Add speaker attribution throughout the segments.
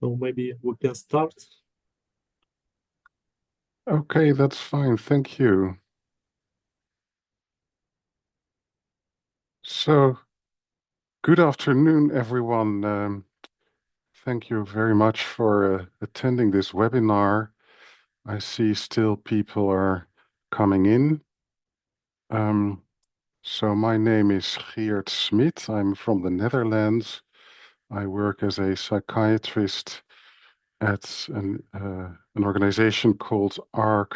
Speaker 1: So maybe we can start.
Speaker 2: Okay, that's fine. Thank you. So, good afternoon, everyone. Thank you very much for attending this webinar. I see still people are coming in. So my name is Geert Smit. I'm from the Netherlands. I work as a psychiatrist at an organization called ARQ,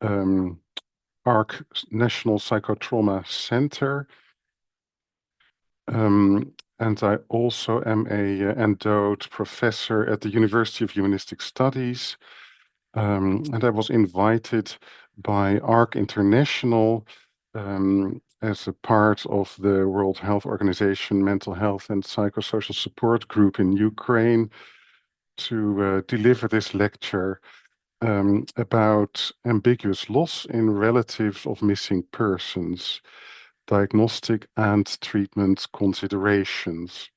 Speaker 2: ARQ National Psychotrauma Center. And I also am a endowed professor at the University of Humanistic Studies. And I was invited by ARQ International as a part of the World Health Organization Mental Health and Psychosocial Support Group in Ukraine to deliver this lecture about ambiguous loss in relatives of missing persons, diagnostic and treatment considerations.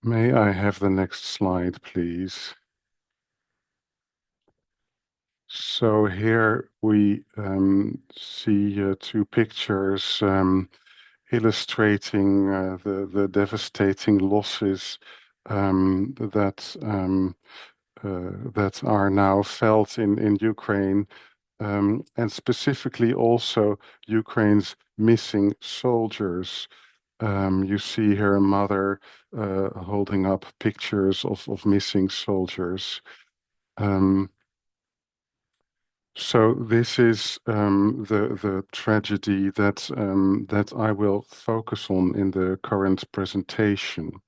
Speaker 2: May I have the next slide, please? So here we see two pictures illustrating the devastating losses that are now felt in Ukraine, and specifically also Ukraine's missing soldiers. You see here a mother holding up pictures of missing soldiers. So this is the tragedy that I will focus on in the current presentation.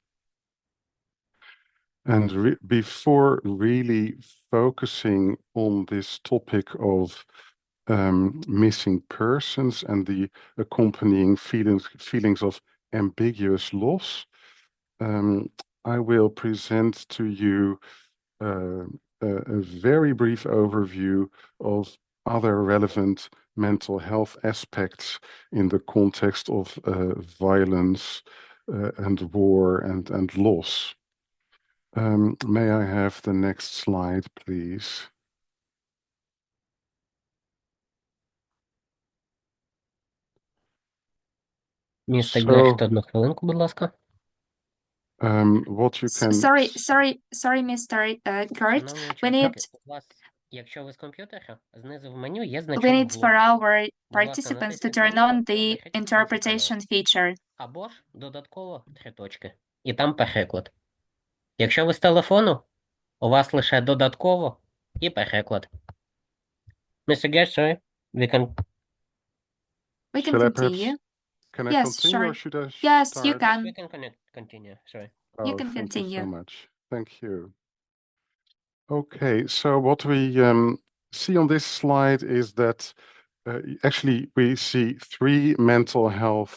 Speaker 2: And before really focusing on this topic of missing persons and the accompanying feelings of ambiguous loss, I will present to you uh, a very brief overview of other relevant mental health aspects in the context of violence and war and loss. May I have the next slide, please?
Speaker 3: Містер
Speaker 2: So,
Speaker 3: Гершт, одну хвилинку, будь ласка.
Speaker 2: what you can...
Speaker 4: Sorry, Mr. Kurt.
Speaker 3: Шановні
Speaker 4: We need
Speaker 3: учасники, у вас, якщо ви з комп'ютера, знизу в меню є
Speaker 4: we
Speaker 3: значок
Speaker 4: need for
Speaker 3: «Глобус».
Speaker 4: our
Speaker 3: Будь ласка,
Speaker 4: participants to
Speaker 3: натисніть
Speaker 4: turn
Speaker 3: на
Speaker 4: on
Speaker 3: нього,
Speaker 4: the
Speaker 3: оберіть інший
Speaker 4: interpretation
Speaker 3: канал.
Speaker 4: feature.
Speaker 3: Або ж додатково 3 точки. І там переклад. Якщо ви з телефону, у вас лише додатково і переклад. Mr. Gerst, sorry, we can
Speaker 4: We can
Speaker 2: Shall I
Speaker 4: continue.
Speaker 2: can I
Speaker 4: Yes,
Speaker 2: continue
Speaker 4: sure.
Speaker 2: or should I
Speaker 4: Yes,
Speaker 2: start?
Speaker 4: you can.
Speaker 3: we can continue, sorry.
Speaker 4: You
Speaker 2: Oh,
Speaker 4: can
Speaker 2: thank you so
Speaker 4: continue.
Speaker 2: much. Thank you. Okay, so what we see on this slide is that actually we see three mental health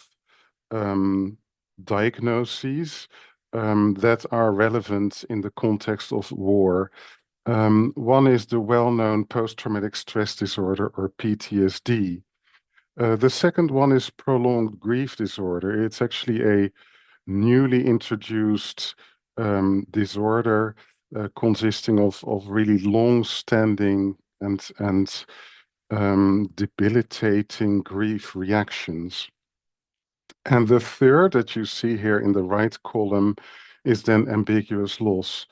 Speaker 2: diagnoses that are relevant in the context of war. One is the well-known post-traumatic stress disorder, or PTSD. The second one is prolonged grief disorder. It's actually a newly introduced disorder consisting of really long-standing and debilitating grief reactions. And the third that you see here in the right column is then ambiguous loss.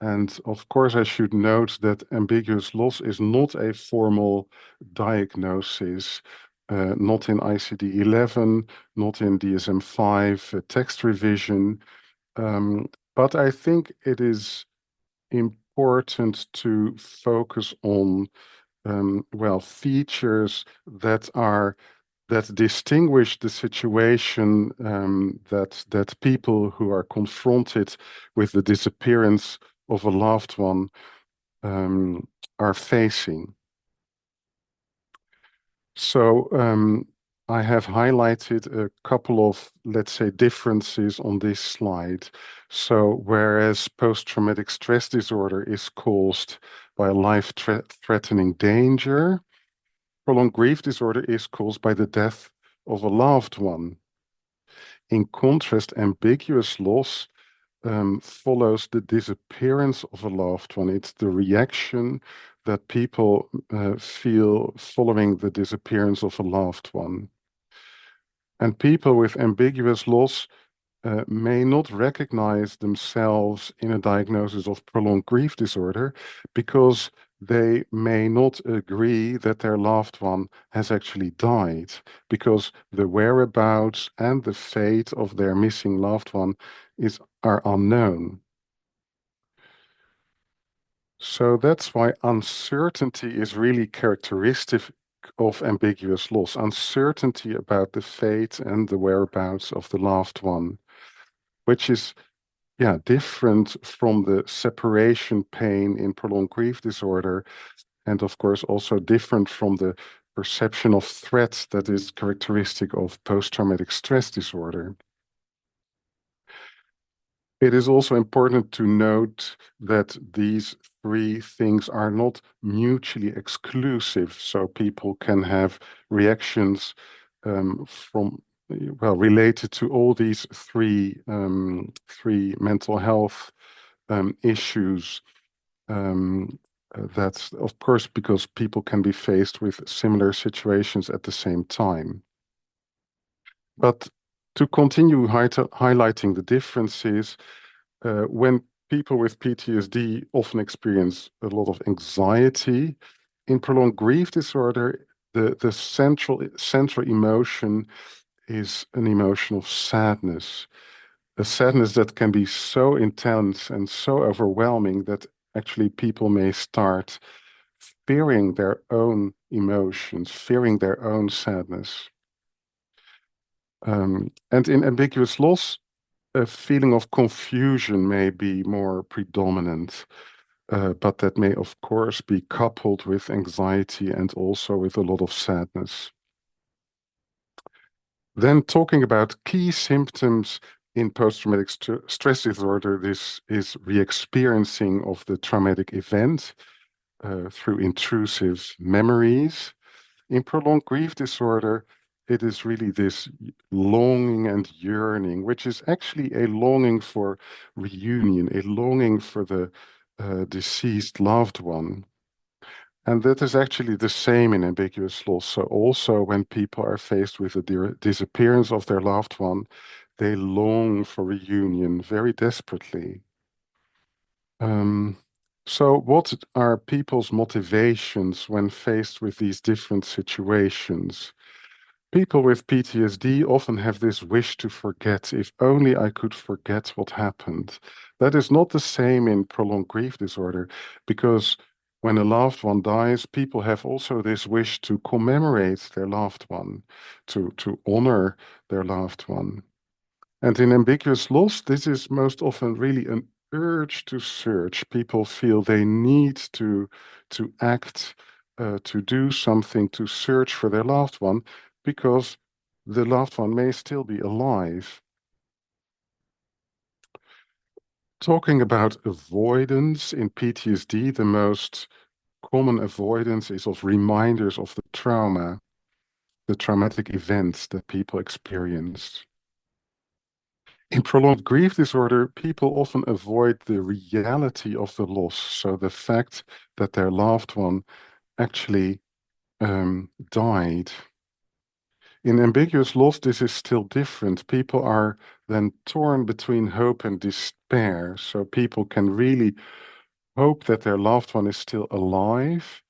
Speaker 2: And of course, I should note that ambiguous loss is not a formal diagnosis, not in ICD-11, not in DSM-5 text revision. But I think it is important to focus on, well, features that distinguish the situation that people who are confronted with the disappearance of a loved one are facing. So I have highlighted a couple of, let's say, differences on this slide. So whereas post-traumatic stress disorder is caused by a life-threatening danger, prolonged grief disorder is caused by the death of a loved one. In contrast, ambiguous loss follows the disappearance of a loved one. It's the reaction that people feel following the disappearance of a loved one. And people with ambiguous loss may not recognize themselves in a diagnosis of prolonged grief disorder because they may not agree that their loved one has actually died, because the whereabouts and the fate of their missing loved one are unknown. So that's why uncertainty is really characteristic of ambiguous loss. Uncertainty about the fate and the whereabouts of the loved one, which is different from the separation pain in prolonged grief disorder, and of course also different from the perception of threat that is characteristic of post-traumatic stress disorder. It is also important to note that these three things are not mutually exclusive, so people can have reactions related to all these three mental health issues. That's of course because people can be faced with similar situations at the same time. But to continue highlighting the differences, when people with PTSD often experience a lot of anxiety, in prolonged grief disorder, the central emotion is an emotion of sadness. A sadness that can be so intense and so overwhelming that actually people may start fearing their own emotions, fearing their own sadness. And in ambiguous loss, a feeling of confusion may be more predominant, but that may, of course, be coupled with anxiety and also with a lot of sadness. Then talking about key symptoms in post-traumatic stress disorder, this is re-experiencing of the traumatic event through intrusive memories. In prolonged grief disorder, it is really this longing and yearning, which is actually a longing for reunion, a longing for the deceased loved one. And that is actually the same in ambiguous loss. So also when people are faced with the disappearance of their loved one, they long for reunion very desperately. So what are people's motivations when faced with these different situations? People with PTSD often have this wish to forget. If only I could forget what happened. That is not the same in prolonged grief disorder, because when a loved one dies, people have also this wish to commemorate their loved one, to honor their loved one. And in ambiguous loss, this is most often really an urge to search. People feel they need to act, to do something, to search for their loved one, because the loved one may still be alive. Talking about avoidance in PTSD, the most common avoidance is of reminders of the trauma, the traumatic events that people experienced. In prolonged grief disorder, people often avoid the reality of the loss, so the fact that their loved one actually died. In ambiguous loss, this is still different. People are then torn between hope and despair, so people can really hope that their loved one is still alive,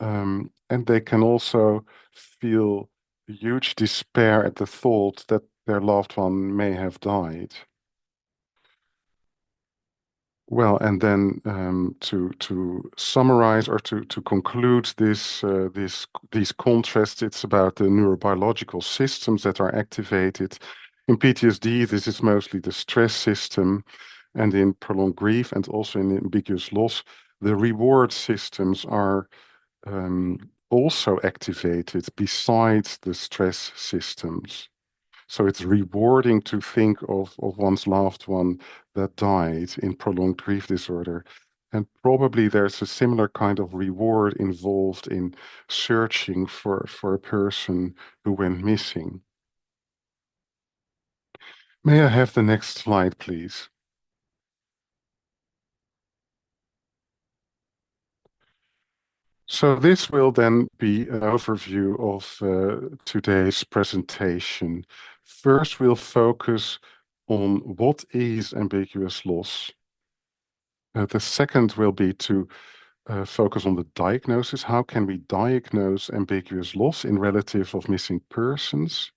Speaker 2: and they can also feel huge despair at the thought that their loved one may have died. Well, and then to summarize or to conclude these contrasts, it's about the neurobiological systems that are activated. In PTSD, this is mostly the stress system, and in prolonged grief and also in ambiguous loss, the reward systems are also activated besides the stress systems. So it's rewarding to think of one's loved one that died in prolonged grief disorder. And probably there's a similar kind of reward involved in searching for a person who went missing. May I have the next slide, please? So this will then be an overview of today's presentation. First, we'll focus on what is ambiguous loss. The second will be to focus on the diagnosis. How can we diagnose ambiguous loss in relatives of missing persons?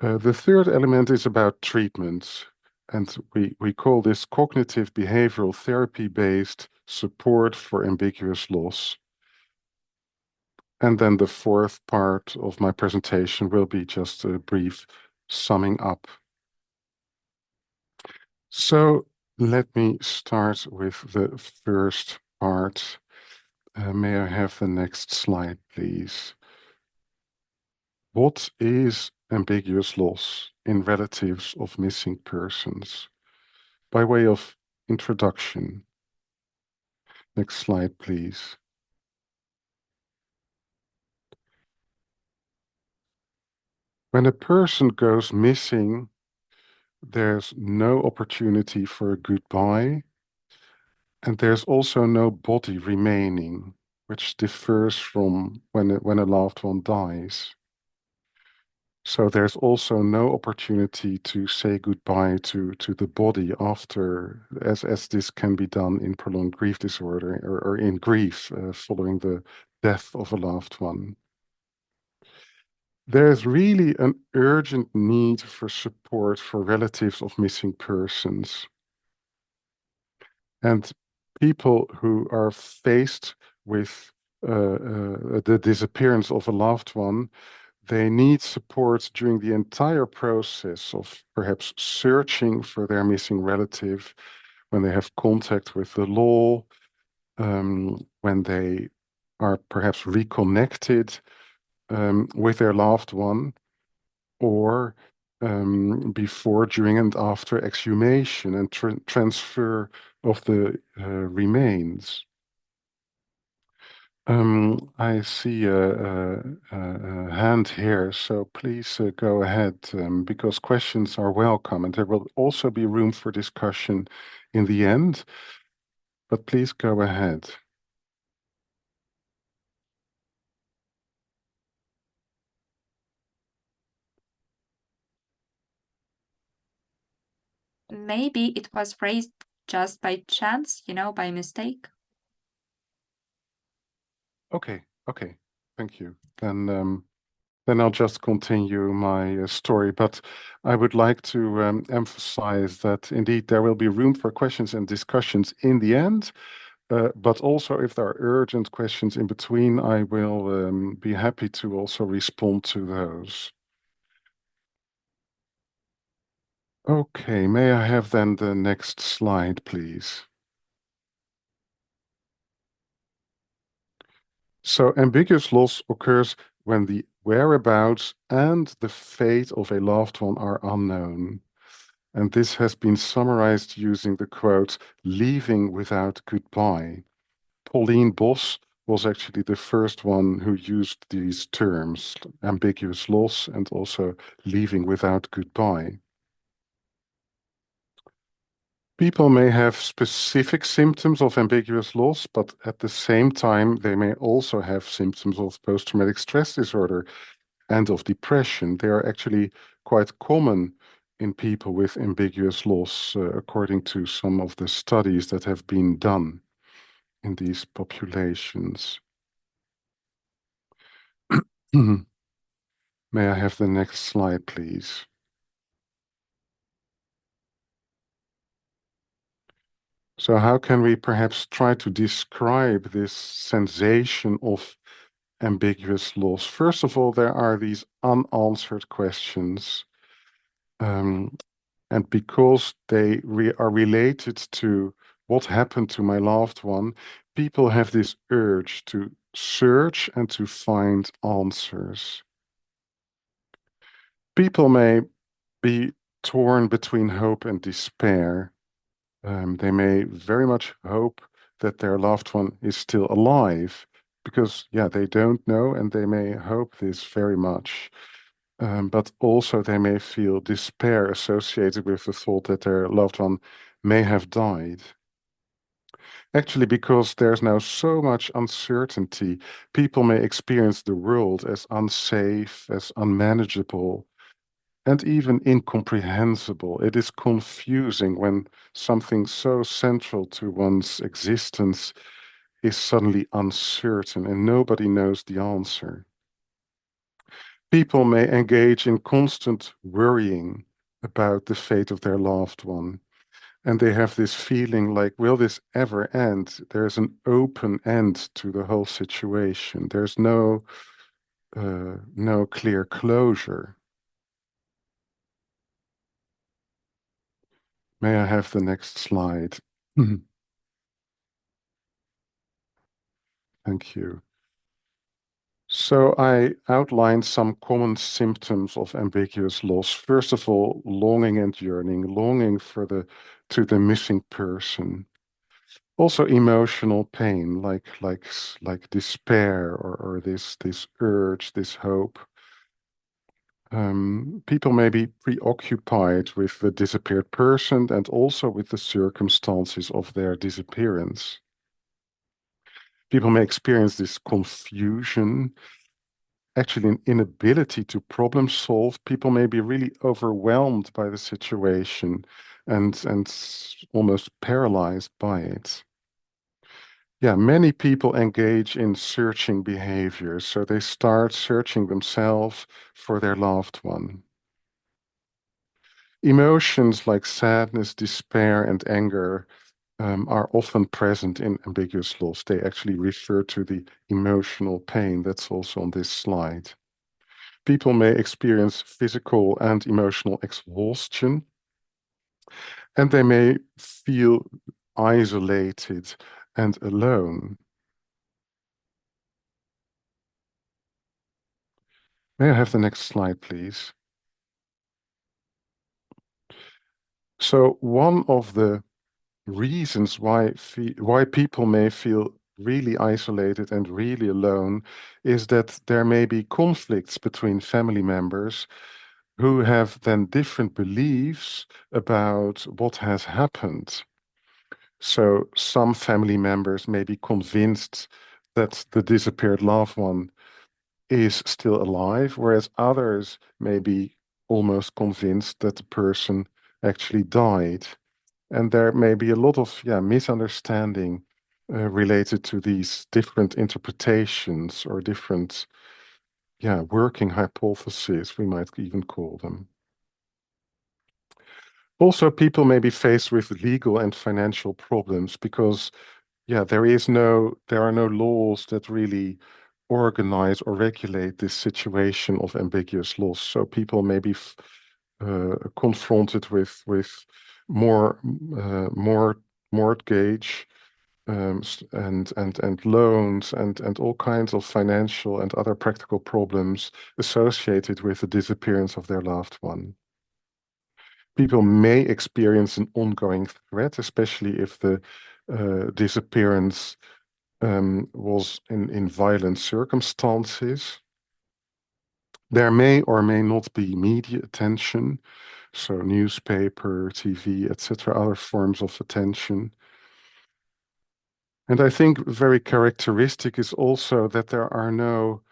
Speaker 2: The third element is about treatment, and we call this cognitive behavioral therapy-based support for ambiguous loss. And then the fourth part of my presentation will be just a brief summing up. So let me start with the first part. May I have the next slide, please? What is ambiguous loss in relatives of missing persons? By way of introduction. Next slide, please. When a person goes missing, there's no opportunity for a goodbye, and there's also no body remaining, which differs from when a loved one dies. So there's also no opportunity to say goodbye to the body after, as this can be done in prolonged grief disorder or in grief following the death of a loved one. There's really an urgent need for support for relatives of missing persons. And people who are faced with the disappearance of a loved one, they need support during the entire process of perhaps searching for their missing relative, when they have contact with the law, when they are perhaps reconnected with their loved one, or before, during, and after exhumation and transfer of the remains. I see a hand here, so please go ahead, because questions are welcome, and there will also be room for discussion in the end, but please go ahead.
Speaker 4: Maybe it was raised just by chance, by mistake.
Speaker 2: Okay, thank you. Then I'll just continue my story, but I would like to emphasize that indeed there will be room for questions and discussions in the end, but also if there are urgent questions in between, I will be happy to also respond to those. Okay, may I have then the next slide, please? So ambiguous loss occurs when the whereabouts and the fate of a loved one are unknown. And this has been summarized using the quote, leaving without goodbye. Pauline Bos was actually the first one who used these terms, ambiguous loss and also leaving without goodbye. People may have specific symptoms of ambiguous loss, but at the same time, they may also have symptoms of post-traumatic stress disorder and of depression. They are actually quite common in people with ambiguous loss, according to some of the studies that have been done in these populations. May I have the next slide, please? So how can we perhaps try to describe this sensation of ambiguous loss? First of all, there are these unanswered questions. And because they are related to what happened to my loved one, people have this urge to search and to find answers. People may be torn between hope and despair. They may very much hope that their loved one is still alive because, yeah, they don't know, and they may hope this very much. but also they may feel despair associated with the thought that their loved one may have died. Actually, because there's now so much uncertainty, people may experience the world as unsafe, as unmanageable, and even incomprehensible. It is confusing when something so central to one's existence is suddenly uncertain and nobody knows the answer. People may engage in constant worrying about the fate of their loved one. And they have this feeling like, will this ever end? There's an open end to the whole situation. There's no clear closure. May I have the next slide? Thank you. So I outlined some common symptoms of ambiguous loss. First of all, longing and yearning, longing for the missing person. Also emotional pain, like despair or this urge, this hope. People may be preoccupied with the disappeared person and also with the circumstances of their disappearance. People may experience this confusion, actually an inability to problem solve. People may be really overwhelmed by the situation and almost paralyzed by it. Yeah, many people engage in searching behaviors. So they start searching themselves for their loved one. Emotions like sadness, despair, and anger are often present in ambiguous loss. They actually refer to the emotional pain that's also on this slide. People may experience physical and emotional exhaustion, and they may feel isolated and alone. May I have the next slide, please? So one of the reasons why people may feel really isolated and really alone is that there may be conflicts between family members who have then different beliefs about what has happened. So some family members may be convinced that the disappeared loved one is still alive, whereas others may be almost convinced that the person actually died. And there may be a lot of misunderstanding related to these different interpretations or different working hypotheses, we might even call them. Also, people may be faced with legal and financial problems because there are no laws that really organize or regulate this situation of ambiguous loss. So people may be confronted with more mortgage and loans and all kinds of financial and other practical problems associated with the disappearance of their loved one. People may experience an ongoing threat, especially if the disappearance was in violent circumstances. There may or may not be media attention, so newspaper, TV, etc., other forms of attention. And I think very characteristic is also that there are no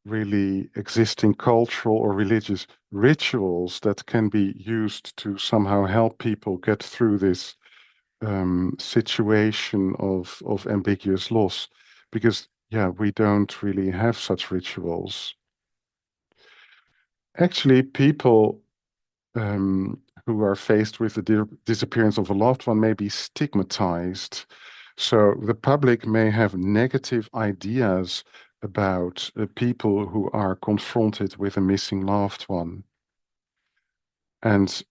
Speaker 2: really existing cultural or religious rituals that can be used to somehow help people get through this situation of ambiguous loss, because we don't really have such rituals. Actually, people who are faced with the disappearance of a loved one may be stigmatized. So the public may have negative ideas about people who are confronted with a missing loved one. And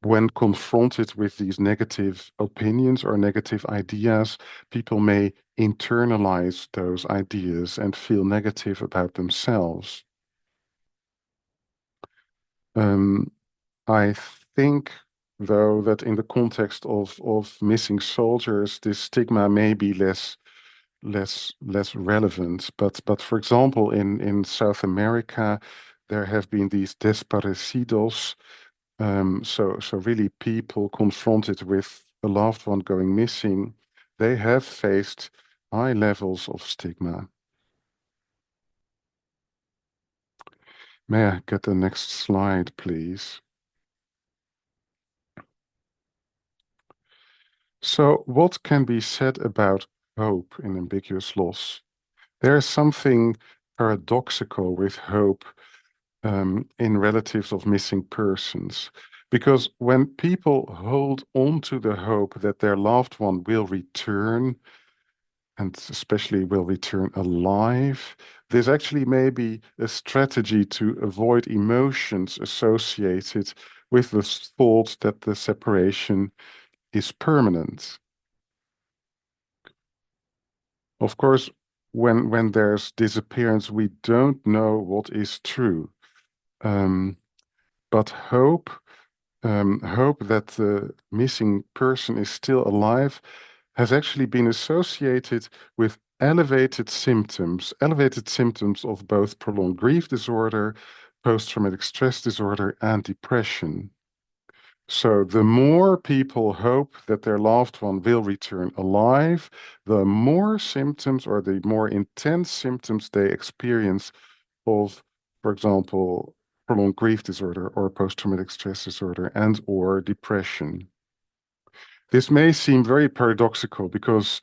Speaker 2: when confronted with these negative opinions or negative ideas, people may internalize those ideas and feel negative about themselves. I think, though, that in the context of missing soldiers, this stigma may be less relevant. But for example, in South America, there have been these desaparecidos, so really people confronted with a loved one going missing, they have faced high levels of stigma. May I get the next slide, please? So what can be said about hope in ambiguous loss? There is something paradoxical with hope in relatives of missing persons. Because when people hold on to the hope that their loved one will return, and especially will return alive, this actually may be a strategy to avoid emotions associated with the thought that the separation is permanent. Of course, when there's disappearance, we don't know what is true. But hope that the missing person is still alive has actually been associated with elevated symptoms of both prolonged grief disorder, post-traumatic stress disorder, and depression. So the more people hope that their loved one will return alive, the more symptoms or the more intense symptoms they experience of, for example, prolonged grief disorder or post-traumatic stress disorder and or depression. This may seem very paradoxical because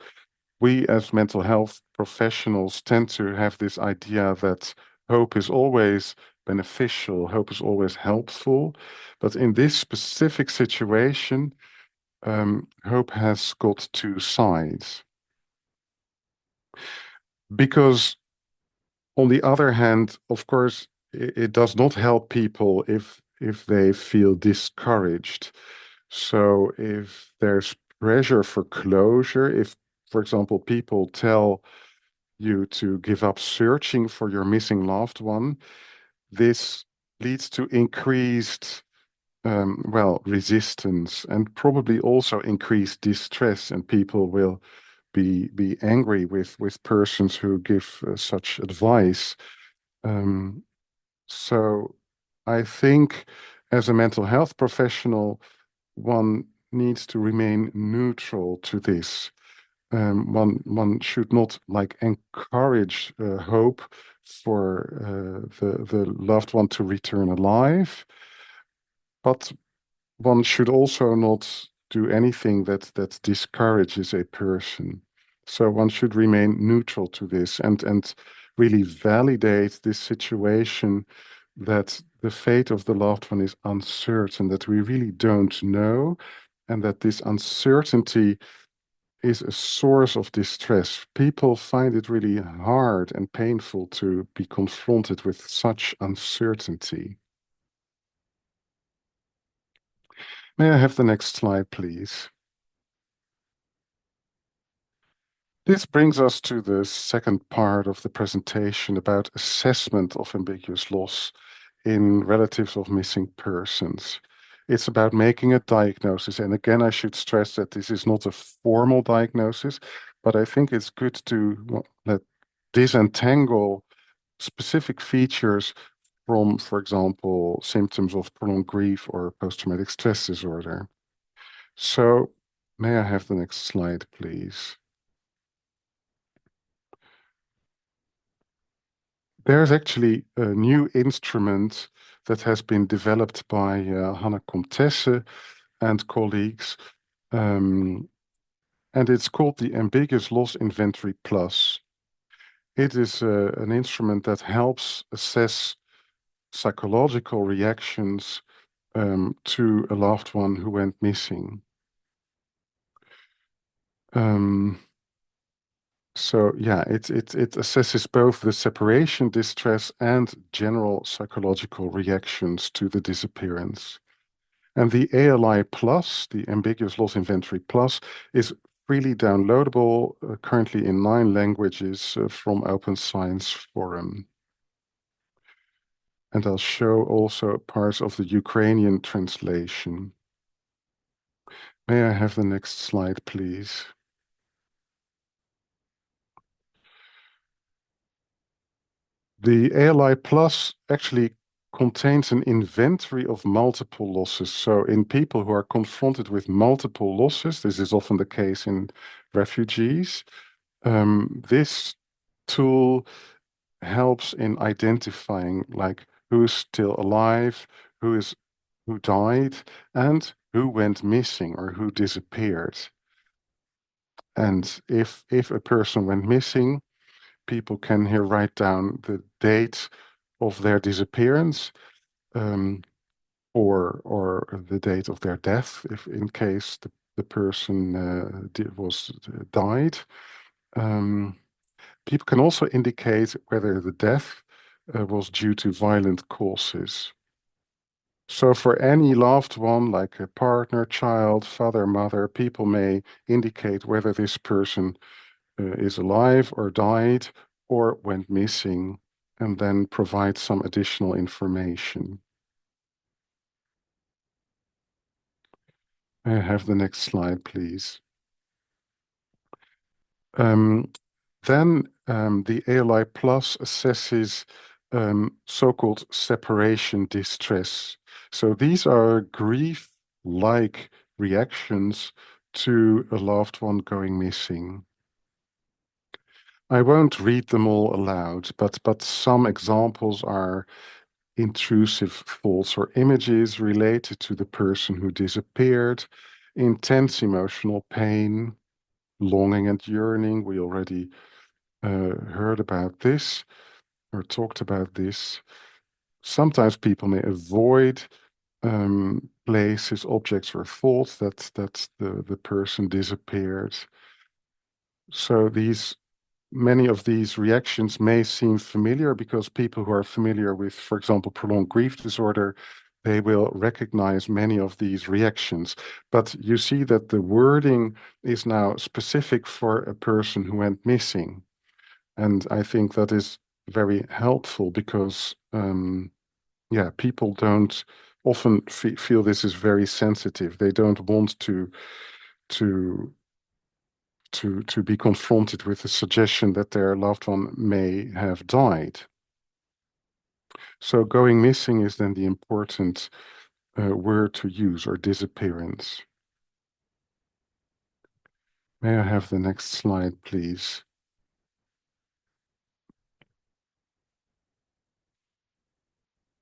Speaker 2: we as mental health professionals tend to have this idea that hope is always beneficial, hope is always helpful. But in this specific situation, hope has got two sides. Because on the other hand, of course, it does not help people if they feel discouraged. So if there's pressure for closure, if, for example, people tell you to give up searching for your missing loved one, this leads to increased, resistance and probably also increased distress, and people will be angry with persons who give such advice. So I think as a mental health professional, one needs to remain neutral to this. One should not like encourage hope for the loved one to return alive, but one should also not do anything that discourages a person. So one should remain neutral to this and really validate this situation, that the fate of the loved one is uncertain, that we really don't know, and that this uncertainty is a source of distress. People find it really hard and painful to be confronted with such uncertainty. May I have the next slide, please? This brings us to the second part of the presentation about assessment of ambiguous loss in relatives of missing persons. It's about making a diagnosis. And again, I should stress that this is not a formal diagnosis, but I think it's good to disentangle specific features from, for example, symptoms of prolonged grief or post-traumatic stress disorder. So may I have the next slide, please? There's actually a new instrument that has been developed by Hannah Comtesse and colleagues, and it's called the Ambiguous Loss Inventory Plus. It is an instrument that helps assess psychological reactions to a loved one who went missing. So yeah, it assesses both the separation distress and general psychological reactions to the disappearance. And the ALI Plus, the Ambiguous Loss Inventory Plus, is freely downloadable, currently in 9 languages from Open Science Forum. And I'll show also parts of the Ukrainian translation. May I have the next slide, please? The ALI Plus actually contains an inventory of multiple losses. So in people who are confronted with multiple losses, this is often the case in refugees, this tool helps in identifying like who's still alive, who died, and who went missing or who disappeared. And if a person went missing, people can here write down the date of their disappearance, or the date of their death, if in case the person died. People can also indicate whether the death was due to violent causes. So for any loved one, like a partner, child, father, mother, people may indicate whether this person is alive or died or went missing, and then provide some additional information. May I have the next slide, please? Then the ALI Plus assesses so-called separation distress. So these are grief-like reactions to a loved one going missing. I won't read them all aloud, but some examples are intrusive thoughts or images related to the person who disappeared, intense emotional pain, longing and yearning. We already heard about this or talked about this. Sometimes people may avoid places, objects, or thoughts that the person disappeared. So many of these reactions may seem familiar because people who are familiar with, for example, prolonged grief disorder, they will recognize many of these reactions. But you see that the wording is now specific for a person who went missing. And I think that is very helpful because, yeah, people don't often feel this is very sensitive. They don't want to to be confronted with the suggestion that their loved one may have died. So going missing is then the important word to use, or disappearance. May I have the next slide, please?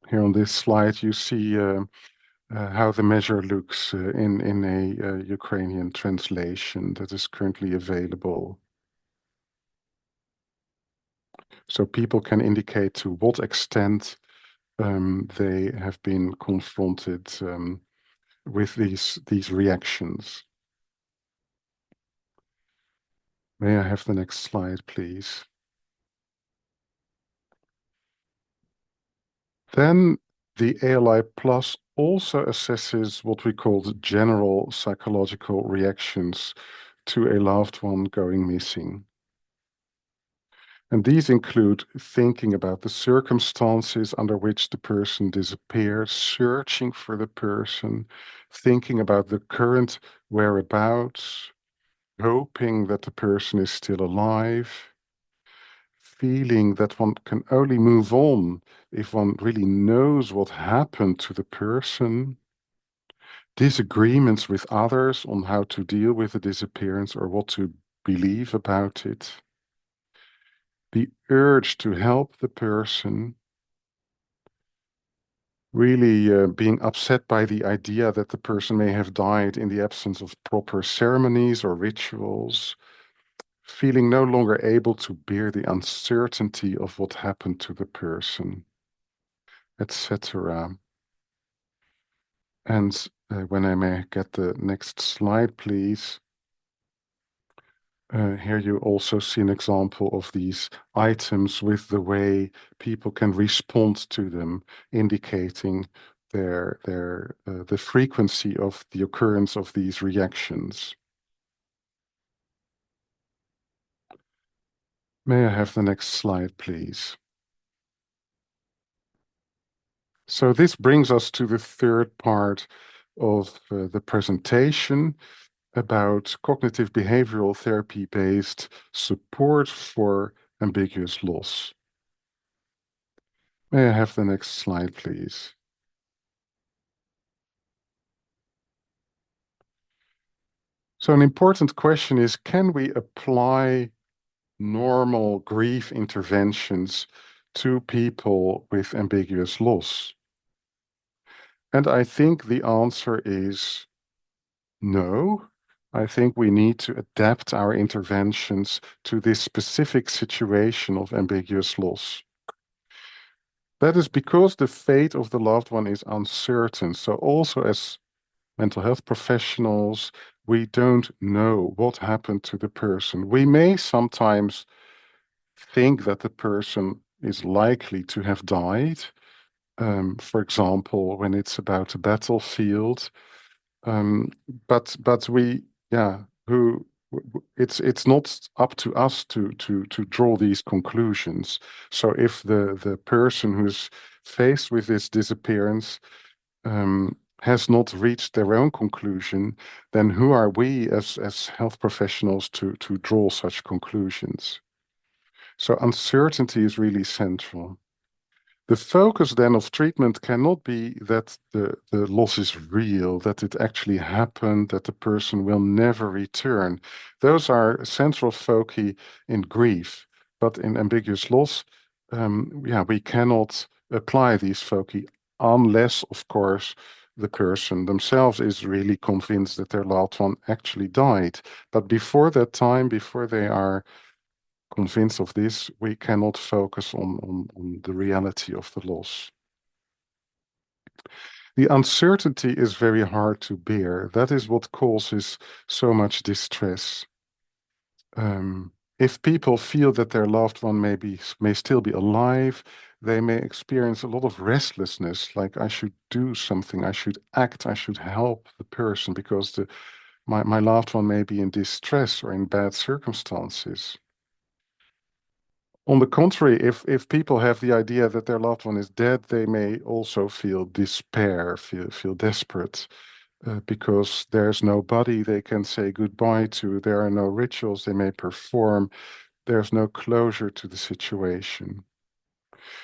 Speaker 2: Here on this slide, you see how the measure looks in a Ukrainian translation that is currently available. So people can indicate to what extent they have been confronted with these reactions. May I have the next slide, please? Then the ALI Plus also assesses what we call the general psychological reactions to a loved one going missing. And these include thinking about the circumstances under which the person disappeared, searching for the person, thinking about the current whereabouts, hoping that the person is still alive, feeling that one can only move on if one really knows what happened to the person, disagreements with others on how to deal with the disappearance or what to believe about it, the urge to help the person, really being upset by the idea that the person may have died in the absence of proper ceremonies or rituals, feeling no longer able to bear the uncertainty of what happened to the person, etc. And when I may get the next slide, please. Here you also see an example of these items with the way people can respond to them, indicating the frequency of the occurrence of these reactions. May I have the next slide, please? So this brings us to the third part of the presentation about cognitive behavioral therapy-based support for ambiguous loss. May I have the next slide, please? So an important question is, can we apply normal grief interventions to people with ambiguous loss? And I think the answer is no. I think we need to adapt our interventions to this specific situation of ambiguous loss. That is because the fate of the loved one is uncertain. So also as mental health professionals, we don't know what happened to the person. We may sometimes think that the person is likely to have died. For example, when it's about a battlefield, um, but we, yeah, who it's not up to us to draw these conclusions. So if the person who's faced with this disappearance has not reached their own conclusion, then who are we as health professionals to draw such conclusions? So uncertainty is really central. The focus then of treatment cannot be that the loss is real, that it actually happened, that the person will never return. Those are central foci in grief, but in ambiguous loss, yeah, we cannot apply these foci unless, of course, the person themselves is really convinced that their loved one actually died. But before that time, before they are convinced of this, we cannot focus on the reality of the loss. The uncertainty is very hard to bear. That is what causes so much distress. If people feel that their loved one may still be alive, they may experience a lot of restlessness, like I should do something, I should act, I should help the person because my loved one may be in distress or in bad circumstances. On the contrary, if people have the idea that their loved one is dead, they may also feel despair, feel desperate, because there's nobody they can say goodbye to. There are no rituals they may perform. There's no closure to the situation.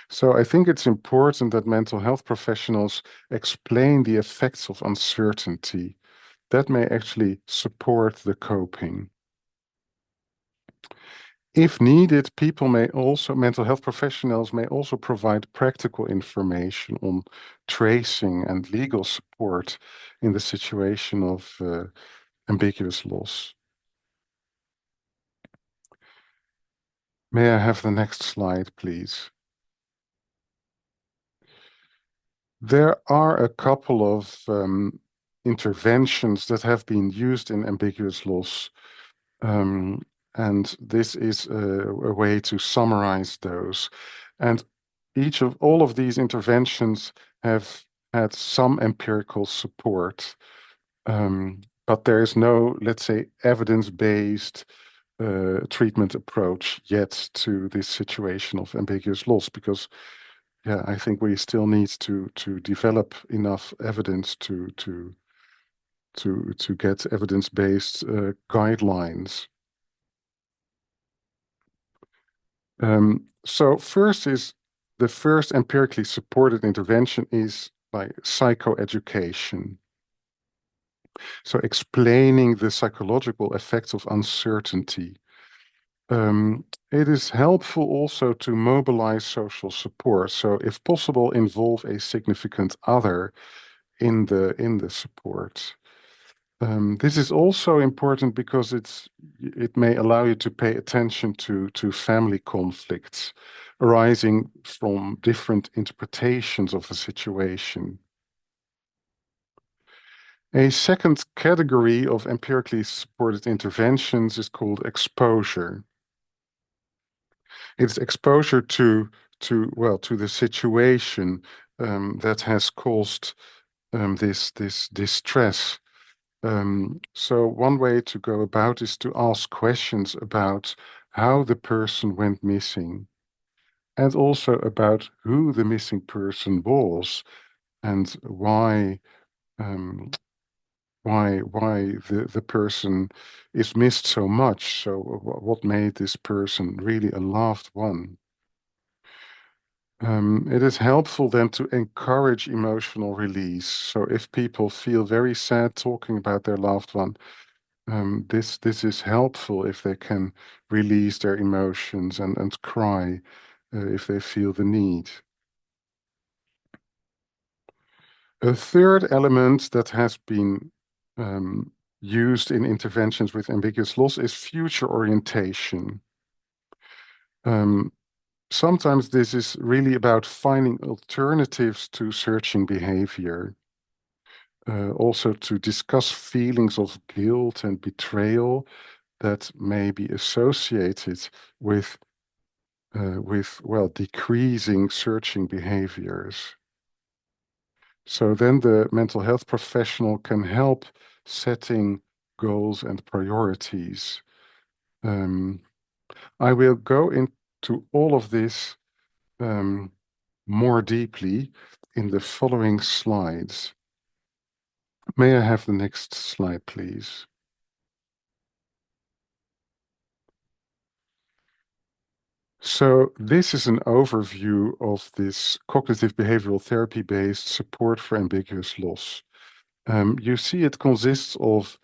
Speaker 2: So I think it's important that mental health professionals explain the effects of uncertainty. That may actually support the coping. If needed, mental health professionals may also provide practical information on tracing and legal support in the situation of ambiguous loss. May I have the next slide, please? There are a couple of interventions that have been used in ambiguous loss. And this is a way to summarize those. And all of these interventions have had some empirical support, but there is no, let's say, evidence-based treatment approach yet to this situation of ambiguous loss, because yeah, I think we still need to develop enough evidence to get evidence-based guidelines. So the first empirically supported intervention is by psychoeducation. So explaining the psychological effects of uncertainty. It is helpful also to mobilize social support. So if possible, involve a significant other in the support. This is also important because it may allow you to pay attention to family conflicts arising from different interpretations of the situation. A second category of empirically supported interventions is called exposure. It's exposure to the situation that has caused this distress. So one way to go about is to ask questions about how the person went missing, and also about who the missing person was and um, why the person is missed so much. So what made this person really a loved one? It is helpful then to encourage emotional release. So if people feel very sad talking about their loved one, this is helpful if they can release their emotions and cry if they feel the need. A third element that has been used in interventions with ambiguous loss is future orientation. Sometimes this is really about finding alternatives to searching behavior. Also to discuss feelings of guilt and betrayal that may be associated with well, decreasing searching behaviors. So then the mental health professional can help setting goals and priorities. I will go into all of this more deeply in the following slides. May I have the next slide, please? So this is an overview of this cognitive behavioral therapy-based support for ambiguous loss. You see it consists of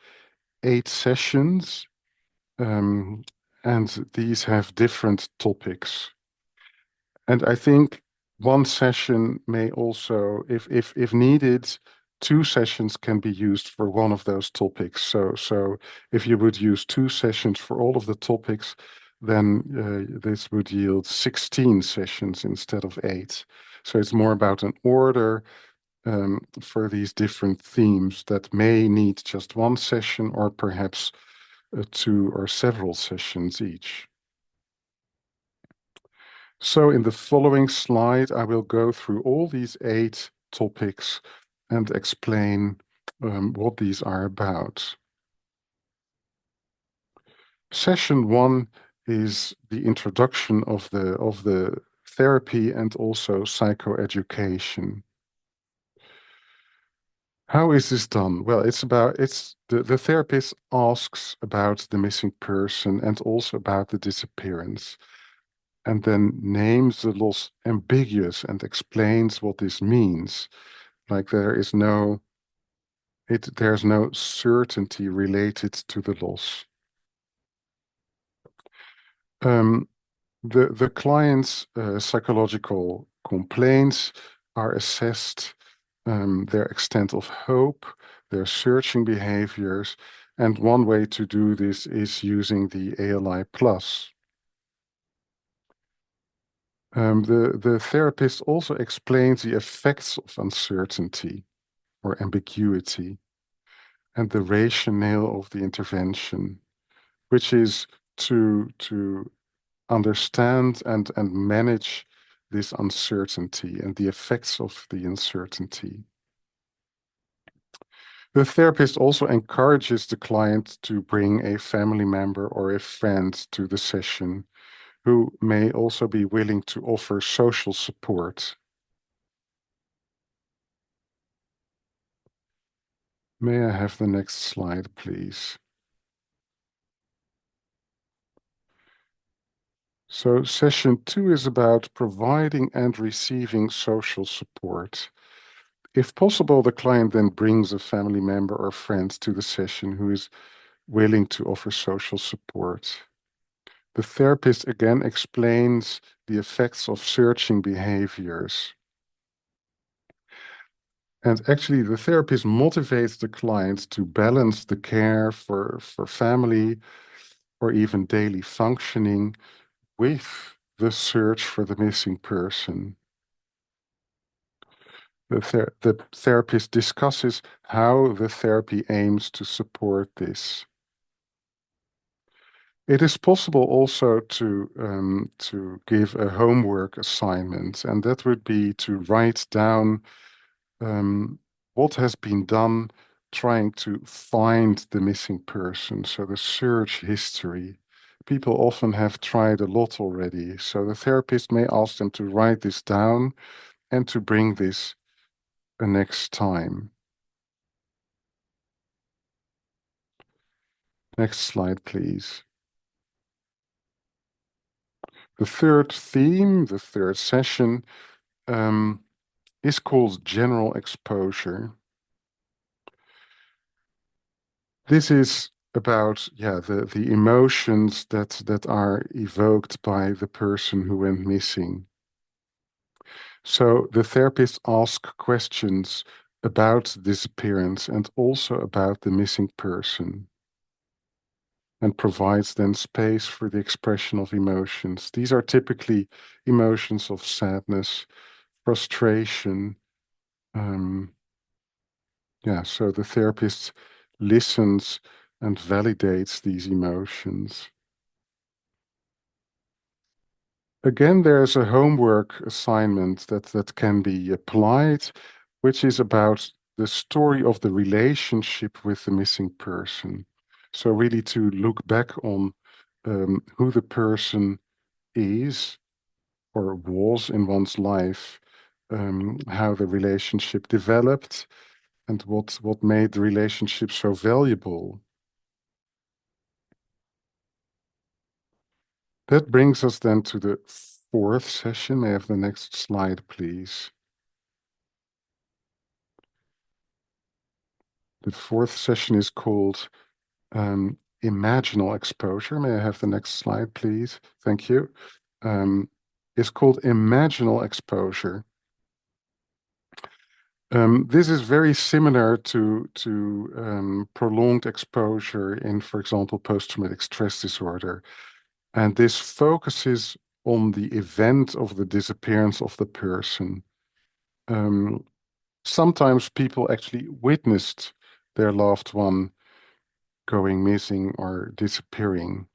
Speaker 2: 8 sessions, and these have different topics. And I think one session may also, if needed, 2 sessions can be used for one of those topics. So if you would use 2 sessions for all of the topics, then this would yield 16 sessions instead of 8. So it's more about an order for these different themes that may need just one session or perhaps 2 or several sessions each. So in the following slide, I will go through all these 8 topics and explain what these are about. Session 1 is the introduction of the therapy and also psychoeducation. How is this done? Well, the therapist asks about the missing person and also about the disappearance, and then names the loss ambiguous and explains what this means. Like there's no certainty related to the loss. The client's psychological complaints are assessed, their extent of hope, their searching behaviors, and one way to do this is using the ALI plus. The therapist also explains the effects of uncertainty or ambiguity and the rationale of the intervention, which is to understand and manage this uncertainty and the effects of the uncertainty. The therapist also encourages the client to bring a family member or a friend to the session who may also be willing to offer social support. May I have the next slide, please? So session 2 is about providing and receiving social support. If possible, the client then brings a family member or friend to the session who is willing to offer social support. The therapist again explains the effects of searching behaviors. And actually, the therapist motivates the client to balance the care for family or even daily functioning with the search for the missing person. The therapist discusses how the therapy aims to support this. It is possible also to give a homework assignment, and that would be to write down what has been done trying to find the missing person. So the search history. People often have tried a lot already, so the therapist may ask them to write this down and to bring this the next time. Next slide, please. The third theme, the third session, is called general exposure. This is about the emotions that are evoked by the person who went missing. So the therapist asks questions about disappearance and also about the missing person, and provides then space for the expression of emotions. These are typically emotions of sadness, frustration. So the therapist listens and validates these emotions. Again, there's a homework assignment that can be applied, which is about the story of the relationship with the missing person. So really to look back on who the person is or was in one's life, how the relationship developed, and what made the relationship so valuable. That brings us then to the fourth session. May I have the next slide, please? The fourth session is called imaginal exposure. May I have the next slide, please? Thank you. It's called imaginal exposure. This is very similar to prolonged exposure in, for example, post-traumatic stress disorder. And this focuses on the event of the disappearance of the person. Sometimes people actually witnessed their loved one going missing or disappearing.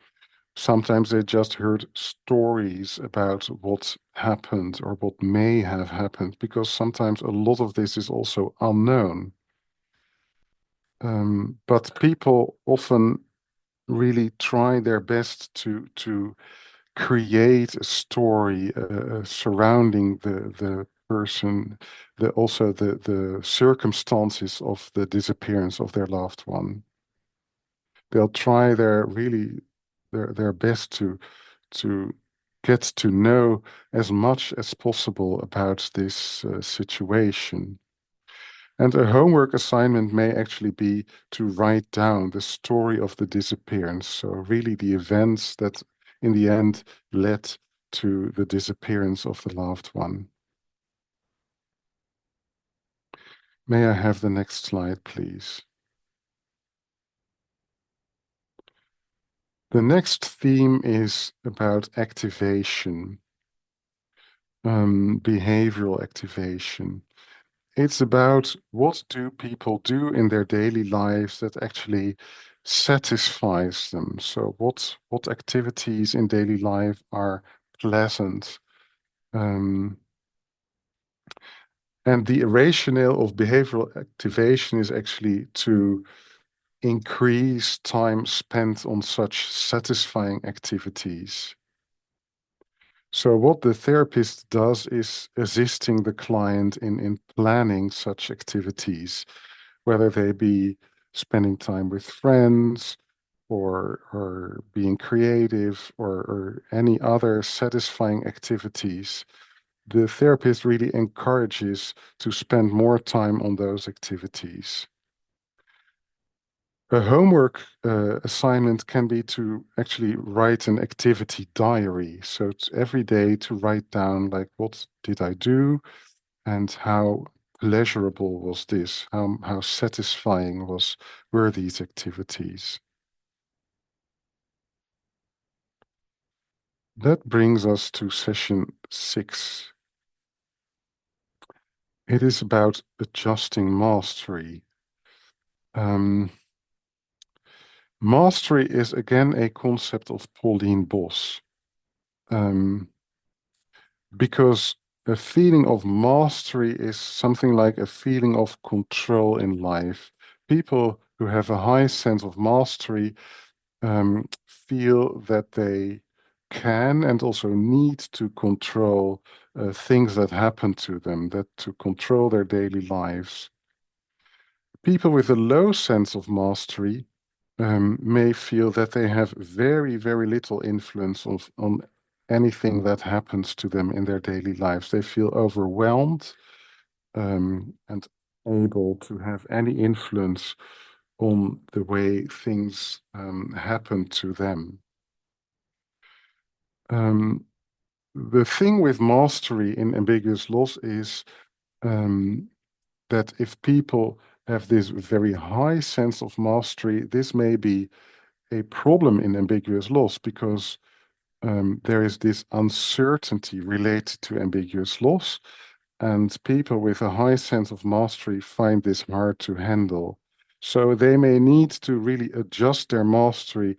Speaker 2: Sometimes they just heard stories about what happened or what may have happened, because sometimes a lot of this is also unknown. But people often really try their best to create a story surrounding the person, also the circumstances of the disappearance of their loved one. They'll try their best to get to know as much as possible about this situation. And a homework assignment may actually be to write down the story of the disappearance. So really the events that in the end led to the disappearance of the loved one. May I have the next slide, please? The next theme is about activation, behavioral activation. It's about what do people do in their daily lives that actually satisfies them. So what activities in daily life are pleasant? And the rationale of behavioral activation is actually to increase time spent on such satisfying activities. So what the therapist does is assisting the client in planning such activities, whether they be spending time with friends or being creative or any other satisfying activities. The therapist really encourages to spend more time on those activities. A homework assignment can be to actually write an activity diary. So it's every day to write down, like, what did I do and how pleasurable was this? How satisfying were these activities? That brings us to session 6. It is about adjusting mastery. Mastery is again a concept of Pauline Boss, because a feeling of mastery is something like a feeling of control in life. People who have a high sense of mastery feel that they can and also need to control things that happen to them, that to control their daily lives. People with a low sense of mastery may feel that they have very, very little influence on anything that happens to them in their daily lives. They feel overwhelmed and able to have any influence on the way things happen to them. The thing with mastery in ambiguous loss is that if people have this very high sense of mastery, this may be a problem in ambiguous loss because there is this uncertainty related to ambiguous loss, and people with a high sense of mastery find this hard to handle. So they may need to really adjust their mastery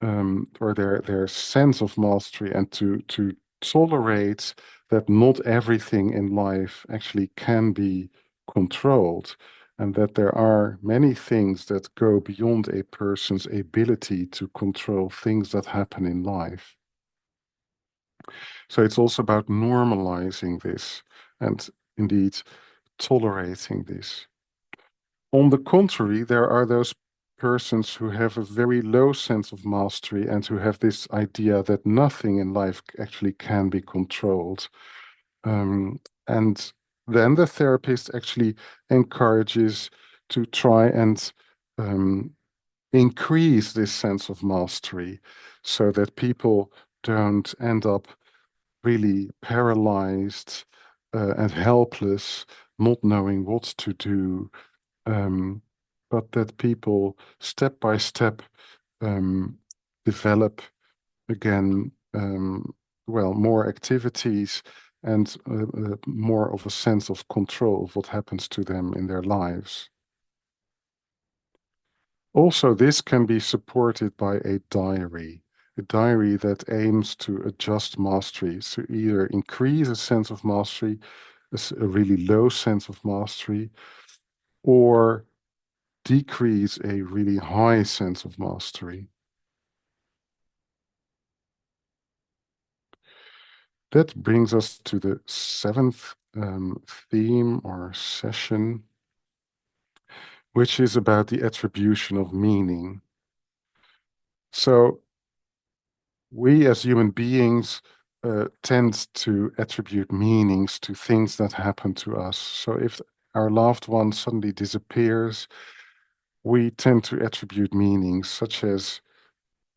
Speaker 2: or their sense of mastery and to tolerate that not everything in life actually can be controlled, and that there are many things that go beyond a person's ability to control things that happen in life. So it's also about normalizing this and indeed tolerating this. On the contrary, there are those persons who have a very low sense of mastery and who have this idea that nothing in life actually can be controlled. And then the therapist actually encourages to try and increase this sense of mastery so that people don't end up really paralyzed and helpless, not knowing what to do, but that people step by step develop again, well, more activities and more of a sense of control of what happens to them in their lives. Also, this can be supported by a diary that aims to adjust mastery, so either increase a sense of mastery, a really low sense of mastery, or decrease a really high sense of mastery. That brings us to the seventh theme or session, which is about the attribution of meaning. So we as human beings tend to attribute meanings to things that happen to us. So if our loved one suddenly disappears, we tend to attribute meanings such as,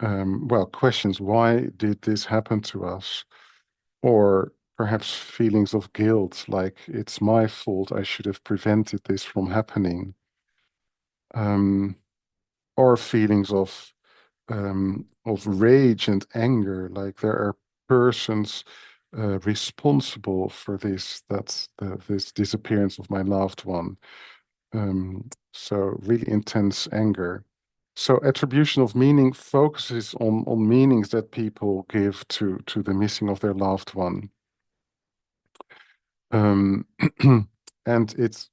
Speaker 2: well, questions, why did this happen to us? Or perhaps feelings of guilt, like it's my fault, I should have prevented this from happening. Or feelings of rage and anger, like there are persons responsible for this, this disappearance of my loved one. So really intense anger. So attribution of meaning focuses on meanings that people give to the missing of their loved one. And it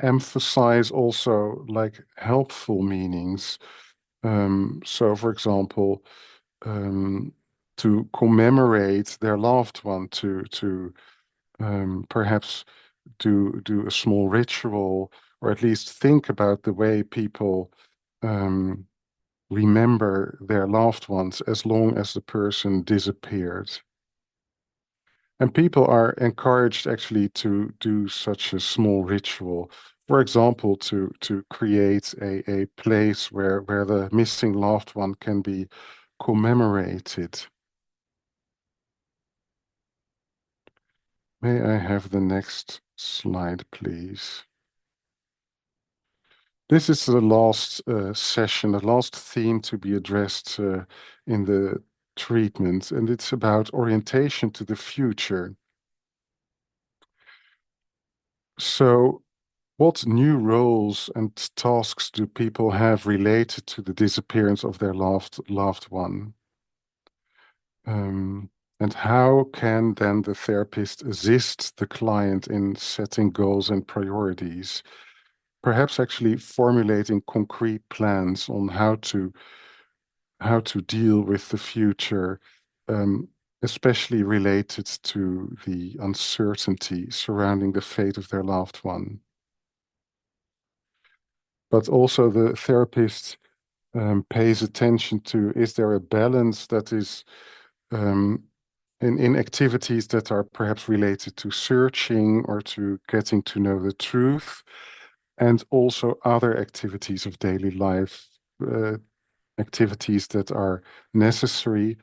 Speaker 2: emphasize also like helpful meanings. So for example, to commemorate their loved one, to perhaps do a small ritual, or at least think about the way people remember their loved ones as long as the person disappeared. And people are encouraged actually to do such a small ritual. For example, to create a place where the missing loved one can be commemorated. May I have the next slide, please? This is the last session, the last theme to be addressed in the treatment, and it's about orientation to the future. So, what new roles and tasks do people have related to the disappearance of their loved one? And how can then the therapist assist the client in setting goals and priorities? Perhaps actually formulating concrete plans on how to deal with the future, especially related to the uncertainty surrounding the fate of their loved one. But also the therapist pays attention to, is there a balance that is in activities that are perhaps related to searching or to getting to know the truth, and also other activities of daily life, activities that are necessary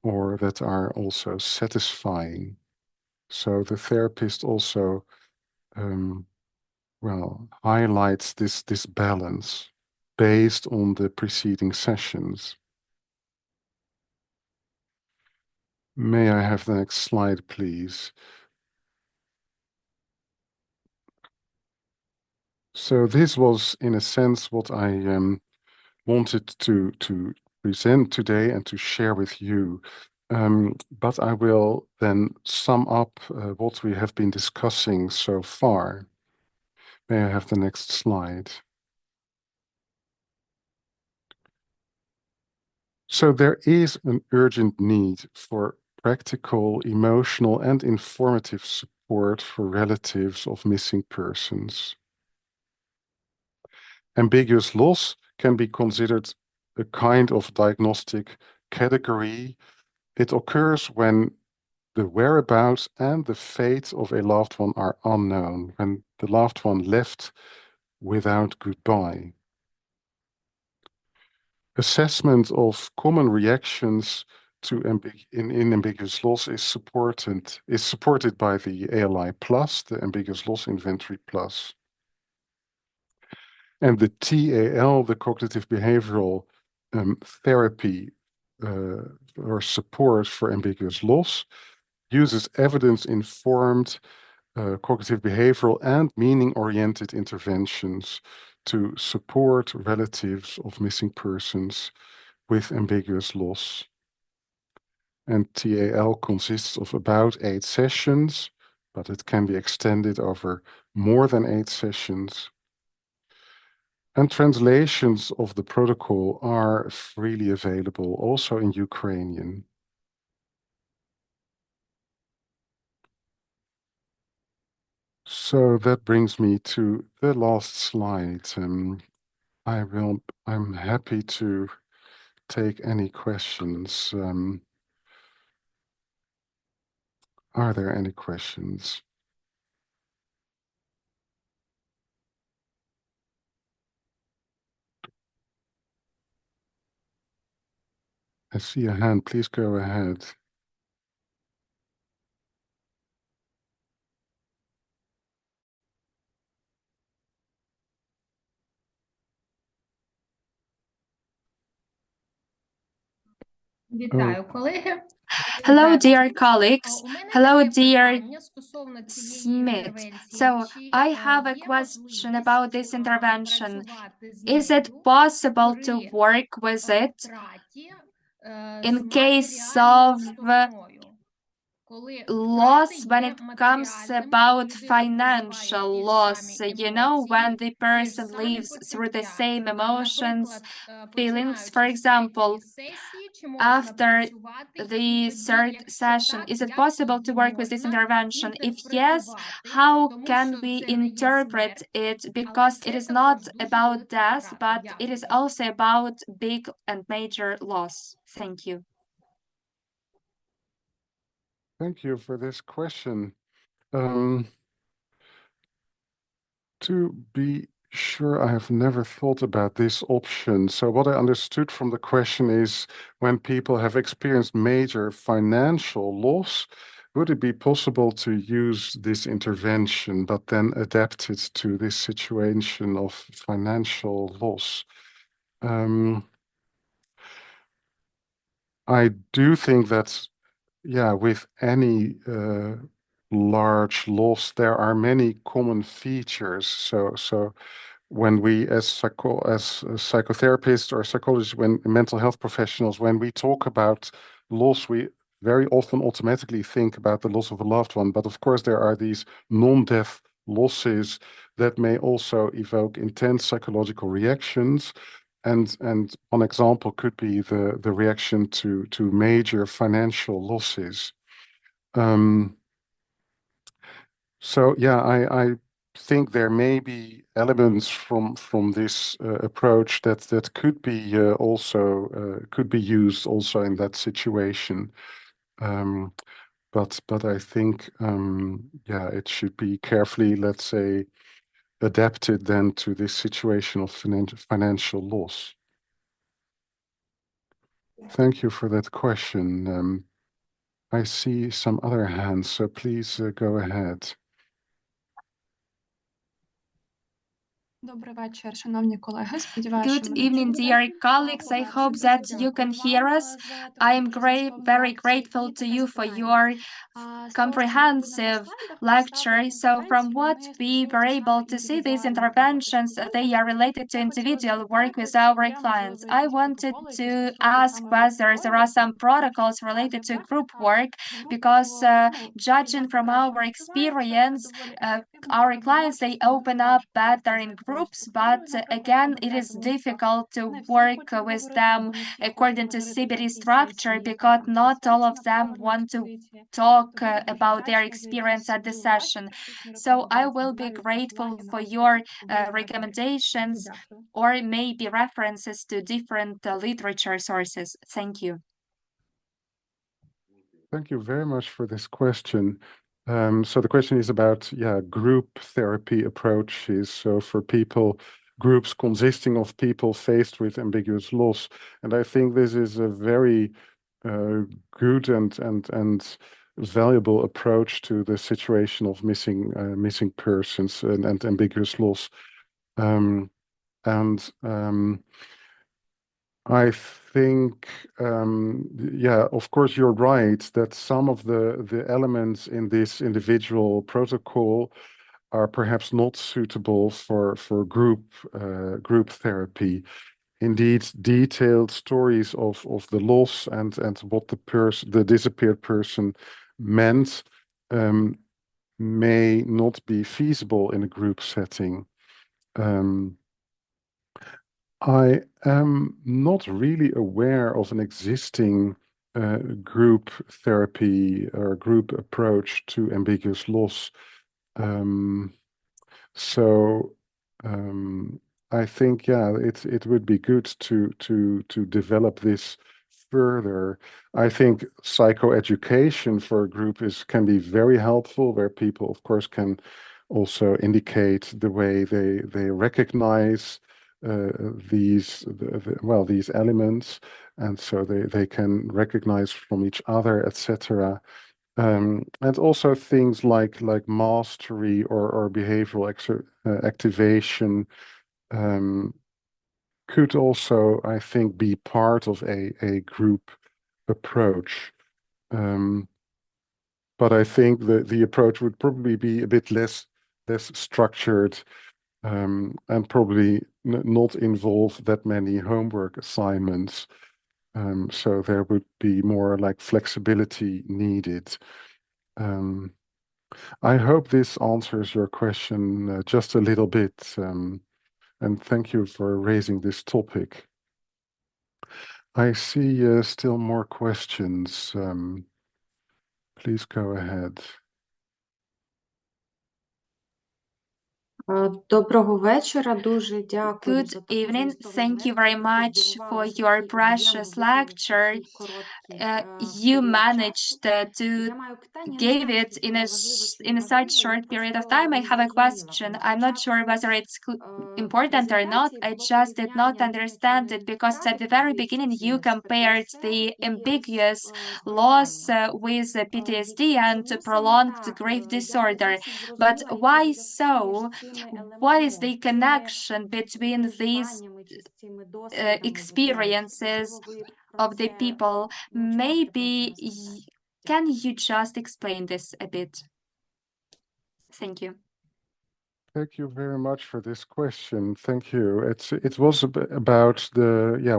Speaker 2: or that are also satisfying. So the therapist also, highlights this balance based on the preceding sessions. May I have the next slide, please? So this was, in a sense, what I wanted to present today and to share with you. But I will then sum up what we have been discussing so far. May I have the next slide? So there is an urgent need for practical, emotional, and informative support for relatives of missing persons. Ambiguous loss can be considered a kind of diagnostic category. It occurs when the whereabouts and the fate of a loved one are unknown, when the loved one left without goodbye. Assessment of common reactions to in ambiguous loss is supported by the ALI Plus, the Ambiguous Loss Inventory Plus. And the TAL, the Cognitive Behavioral Therapy or support for ambiguous loss, uses evidence-informed cognitive behavioral and meaning-oriented interventions to support relatives of missing persons with ambiguous loss. And TAL consists of about 8 sessions, but it can be extended over more than 8 sessions. And translations of the protocol are freely available, also in Ukrainian. So that brings me to the last slide. I'm happy to take any questions. Are there any questions? I see a hand. Please go ahead.
Speaker 1: Вітаю, колеги.
Speaker 4: Hello, dear colleagues.
Speaker 1: У мене
Speaker 4: Hello,
Speaker 1: таке
Speaker 4: dear
Speaker 1: питання стосовно цієї
Speaker 4: Smith.
Speaker 1: інтервенції.
Speaker 4: So
Speaker 1: Чи
Speaker 4: I have a
Speaker 1: є
Speaker 4: question
Speaker 1: можливість
Speaker 4: about this intervention.
Speaker 1: працювати з
Speaker 4: Is it
Speaker 1: нею
Speaker 4: possible to
Speaker 1: при
Speaker 4: work with it
Speaker 1: втраті
Speaker 4: in
Speaker 1: з
Speaker 4: case
Speaker 1: матеріальною
Speaker 4: of
Speaker 1: стороною? Коли
Speaker 4: loss
Speaker 1: втрати
Speaker 4: when
Speaker 1: є
Speaker 4: it comes
Speaker 1: матеріальними,
Speaker 4: about
Speaker 1: людина проживає
Speaker 4: financial
Speaker 1: ті ж
Speaker 4: loss,
Speaker 1: самі
Speaker 4: you know, when the
Speaker 1: емоції, ті ж
Speaker 4: person
Speaker 1: самі
Speaker 4: lives through the
Speaker 1: почуття.
Speaker 4: same emotions,
Speaker 1: Наприклад,
Speaker 4: feelings, for
Speaker 1: починаючи з
Speaker 4: example,
Speaker 1: третьої сесії, чи можна
Speaker 4: after
Speaker 1: працювати, і
Speaker 4: the
Speaker 1: тоді,
Speaker 4: third
Speaker 1: якщо
Speaker 4: session,
Speaker 1: так,
Speaker 4: is it
Speaker 1: як
Speaker 4: possible to
Speaker 1: її
Speaker 4: work with this
Speaker 1: можна
Speaker 4: intervention? If yes,
Speaker 1: інтерпретувати,
Speaker 4: how
Speaker 1: тому
Speaker 4: can
Speaker 1: що
Speaker 4: we
Speaker 1: це не є
Speaker 4: interpret
Speaker 1: смерть,
Speaker 4: it?
Speaker 1: але
Speaker 4: Because it
Speaker 1: це
Speaker 4: is
Speaker 1: також
Speaker 4: not
Speaker 1: дуже
Speaker 4: about
Speaker 1: велика
Speaker 4: death,
Speaker 1: втрата.
Speaker 4: but it is
Speaker 1: Дякую.
Speaker 4: also about big and major loss. Thank you.
Speaker 2: Thank you for this question. To be sure, I have never thought about this option. So what I understood from the question is, when people have experienced major financial loss, would it be possible to use this intervention, but then adapt it to this situation of financial loss? I do think that, yeah, with any large loss, there are many common features. So when we, as psychotherapists or psychologists, when mental health professionals, when we talk about loss, we very often automatically think about the loss of a loved one. But of course, there are these non-death losses that may also evoke intense psychological reactions. And one example could be the reaction to major financial losses. So yeah, I think there may be elements from this approach that could be also could be used also in that situation. But I think yeah, it should be carefully, let's say, adapted then to this situation of financial loss. Thank you for that question. I see some other hands, so please go ahead.
Speaker 5: Добрий вечір, шановні колеги. Сподіваюся, що
Speaker 4: Good
Speaker 5: мене
Speaker 4: evening,
Speaker 5: чути.
Speaker 4: dear colleagues. I
Speaker 5: По-перше,
Speaker 4: hope
Speaker 5: дуже
Speaker 4: that you can
Speaker 5: дякую
Speaker 4: hear
Speaker 5: вам
Speaker 4: us.
Speaker 5: за таку
Speaker 4: I am
Speaker 5: дуже змістовну
Speaker 4: very
Speaker 5: лекцію
Speaker 4: grateful
Speaker 5: і
Speaker 4: to
Speaker 5: таке
Speaker 4: you for
Speaker 5: спілкування.
Speaker 4: your
Speaker 5: З того, що ми на
Speaker 4: comprehensive
Speaker 5: слайдах
Speaker 4: lecture.
Speaker 5: представлені
Speaker 4: So from
Speaker 5: інтервенції,
Speaker 4: what
Speaker 5: вони
Speaker 4: we were
Speaker 5: стосуються
Speaker 4: able
Speaker 5: саме
Speaker 4: to see these
Speaker 5: індивідуального
Speaker 4: interventions,
Speaker 5: розвитку
Speaker 4: they are related to
Speaker 5: Я хотіла
Speaker 4: individual work
Speaker 5: запитати,
Speaker 4: with
Speaker 5: чи
Speaker 4: our
Speaker 5: є,
Speaker 4: clients.
Speaker 5: можливо,
Speaker 4: I
Speaker 5: якісь
Speaker 4: wanted
Speaker 5: протоколи,
Speaker 4: to
Speaker 5: які стосуються
Speaker 4: ask
Speaker 5: саме
Speaker 4: whether there are some
Speaker 5: розвитку
Speaker 4: protocols related to group work, because judging from our experience, our clients, they open up better in groups, but again, it is difficult to work with them according to CBD structure, because not all of them want to talk about their experience at the session. So I will be grateful for your recommendations or maybe references to different literature sources. Thank you.
Speaker 2: Thank you very much for this question. So the question is about, yeah, group therapy approaches. So for people, groups consisting of people faced with ambiguous loss. And I think this is a very good and valuable approach to the situation of missing persons and ambiguous loss. I think, yeah, of course, you're right that some of the elements in this individual protocol are perhaps not suitable for group therapy. Indeed, detailed stories of the loss and what the disappeared person meant may not be feasible in a group setting. I am not really aware of an existing group therapy or group approach to ambiguous loss. So I think, yeah, it would be good to develop this further. I think psychoeducation for a group can be very helpful, where people, of course, can also indicate the way they recognize these elements, and so they can recognize from each other, etc. And also things like mastery or behavioral activation could also, I think, be part of a group approach. But I think the approach would probably be a bit less structured and probably not involve that many homework assignments. So there would be more like flexibility needed. I hope this answers your question just a little bit, and thank you for raising this topic. I see still more questions. Please go ahead.
Speaker 6: Доброго вечора, дуже дякую
Speaker 4: Good
Speaker 6: за таку
Speaker 4: evening.
Speaker 6: змістовну
Speaker 4: Thank you very
Speaker 6: лекцію,
Speaker 4: much
Speaker 6: підготували
Speaker 4: for
Speaker 6: стільки
Speaker 4: your
Speaker 6: об'ємних
Speaker 4: precious
Speaker 6: доповнень
Speaker 4: lecture.
Speaker 6: в такий короткий
Speaker 4: You
Speaker 6: період
Speaker 4: managed
Speaker 6: часу.
Speaker 4: to
Speaker 6: Я маю питання, не
Speaker 4: gave
Speaker 6: знаю,
Speaker 4: it
Speaker 6: наскільки
Speaker 4: in
Speaker 6: воно
Speaker 4: a
Speaker 6: важливе чи
Speaker 4: in
Speaker 6: не
Speaker 4: a such
Speaker 6: важливе. Я
Speaker 4: short period of
Speaker 6: просто
Speaker 4: time. I have a
Speaker 6: не
Speaker 4: question.
Speaker 6: зрозуміла.
Speaker 4: I'm not sure whether it's important or not. I just did not understand it, because at the very beginning you compared the ambiguous loss with PTSD and prolonged grief disorder. But why so? What is the connection between these experiences of the people? Maybe can you just explain this a bit? Thank you.
Speaker 2: Thank you very much for this question. Thank you. It was about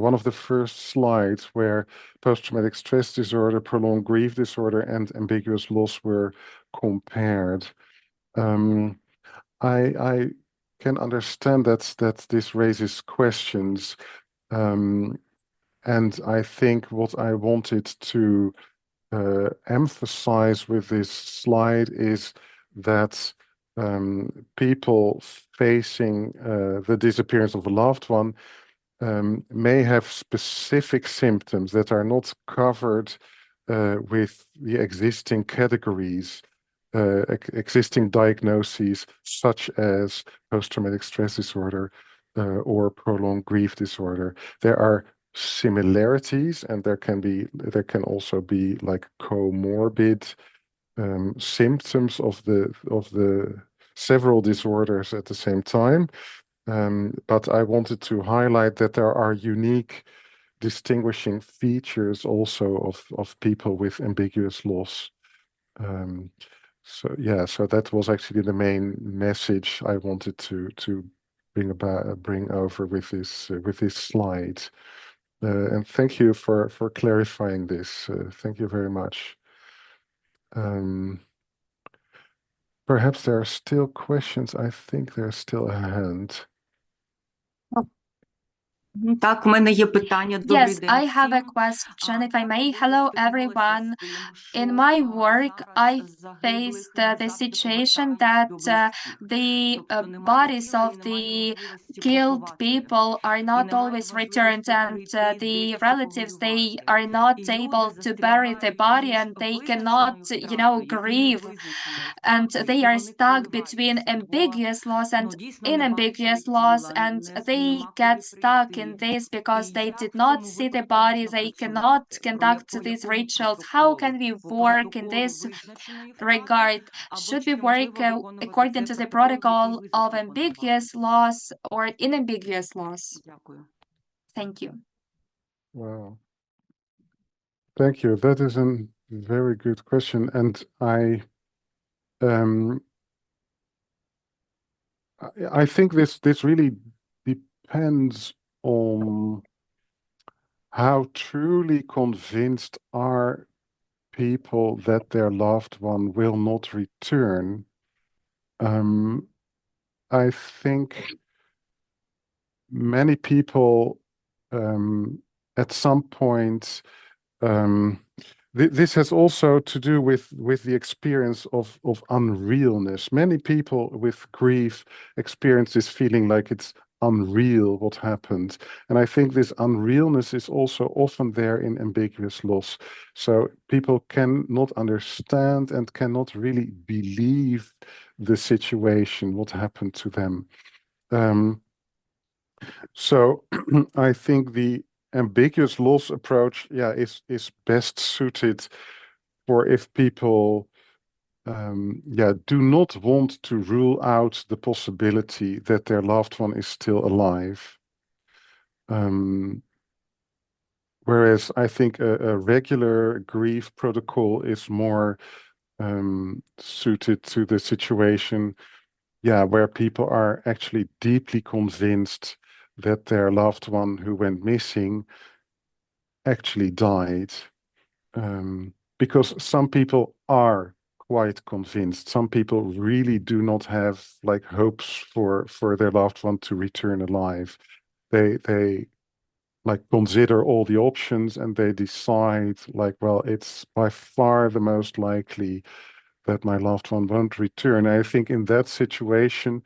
Speaker 2: one of the first slides where post-traumatic stress disorder, prolonged grief disorder, and ambiguous loss were compared. I can understand that this raises questions, and I think what I wanted to emphasize with this slide is that people facing the disappearance of a loved one may have specific symptoms that are not covered with the existing categories, existing diagnoses, such as post-traumatic stress disorder or prolonged grief disorder. There are similarities, and there can also be like comorbid symptoms of the several disorders at the same time. But I wanted to highlight that there are unique distinguishing features also of people with ambiguous loss. So yeah, so that was actually the main message I wanted to bring over with this slide. And thank you for clarifying this. Thank you very much. Perhaps there are still questions. I think there's still a hand.
Speaker 6: Так, в мене є питання. Добрий
Speaker 4: Yes,
Speaker 6: день
Speaker 4: I have a
Speaker 6: всім.
Speaker 4: question, if I may. Hello, everyone. In my work, I faced the situation that the bodies of the killed people are not always returned, and the relatives, they are not able to bury the body, and they cannot, grieve, and they are stuck between ambiguous loss and unambiguous loss, and they get stuck in this because they did not see the body, they cannot conduct these rituals. How can we work in this regard? Should we work according to the protocol of ambiguous loss or unambiguous loss? Thank you.
Speaker 2: Wow. Thank you. That is a very good question, and I think this really depends on how truly convinced are people that their loved one will not return. I think many people at some point this has also to do with the experience of unrealness. Many people with grief experience this feeling like it's unreal what happened. And I think this unrealness is also often there in ambiguous loss. So people cannot understand and cannot really believe the situation, what happened to them. So I think the ambiguous loss approach, is best suited for if people do not want to rule out the possibility that their loved one is still alive. Whereas I think a regular grief protocol is more suited to the situation, where people are actually deeply convinced that their loved one who went missing actually died. Because some people are quite convinced. Some people really do not have like hopes for their loved one to return alive. They like consider all the options and they decide like, well, it's by far the most likely that my loved one won't return. I think in that situation,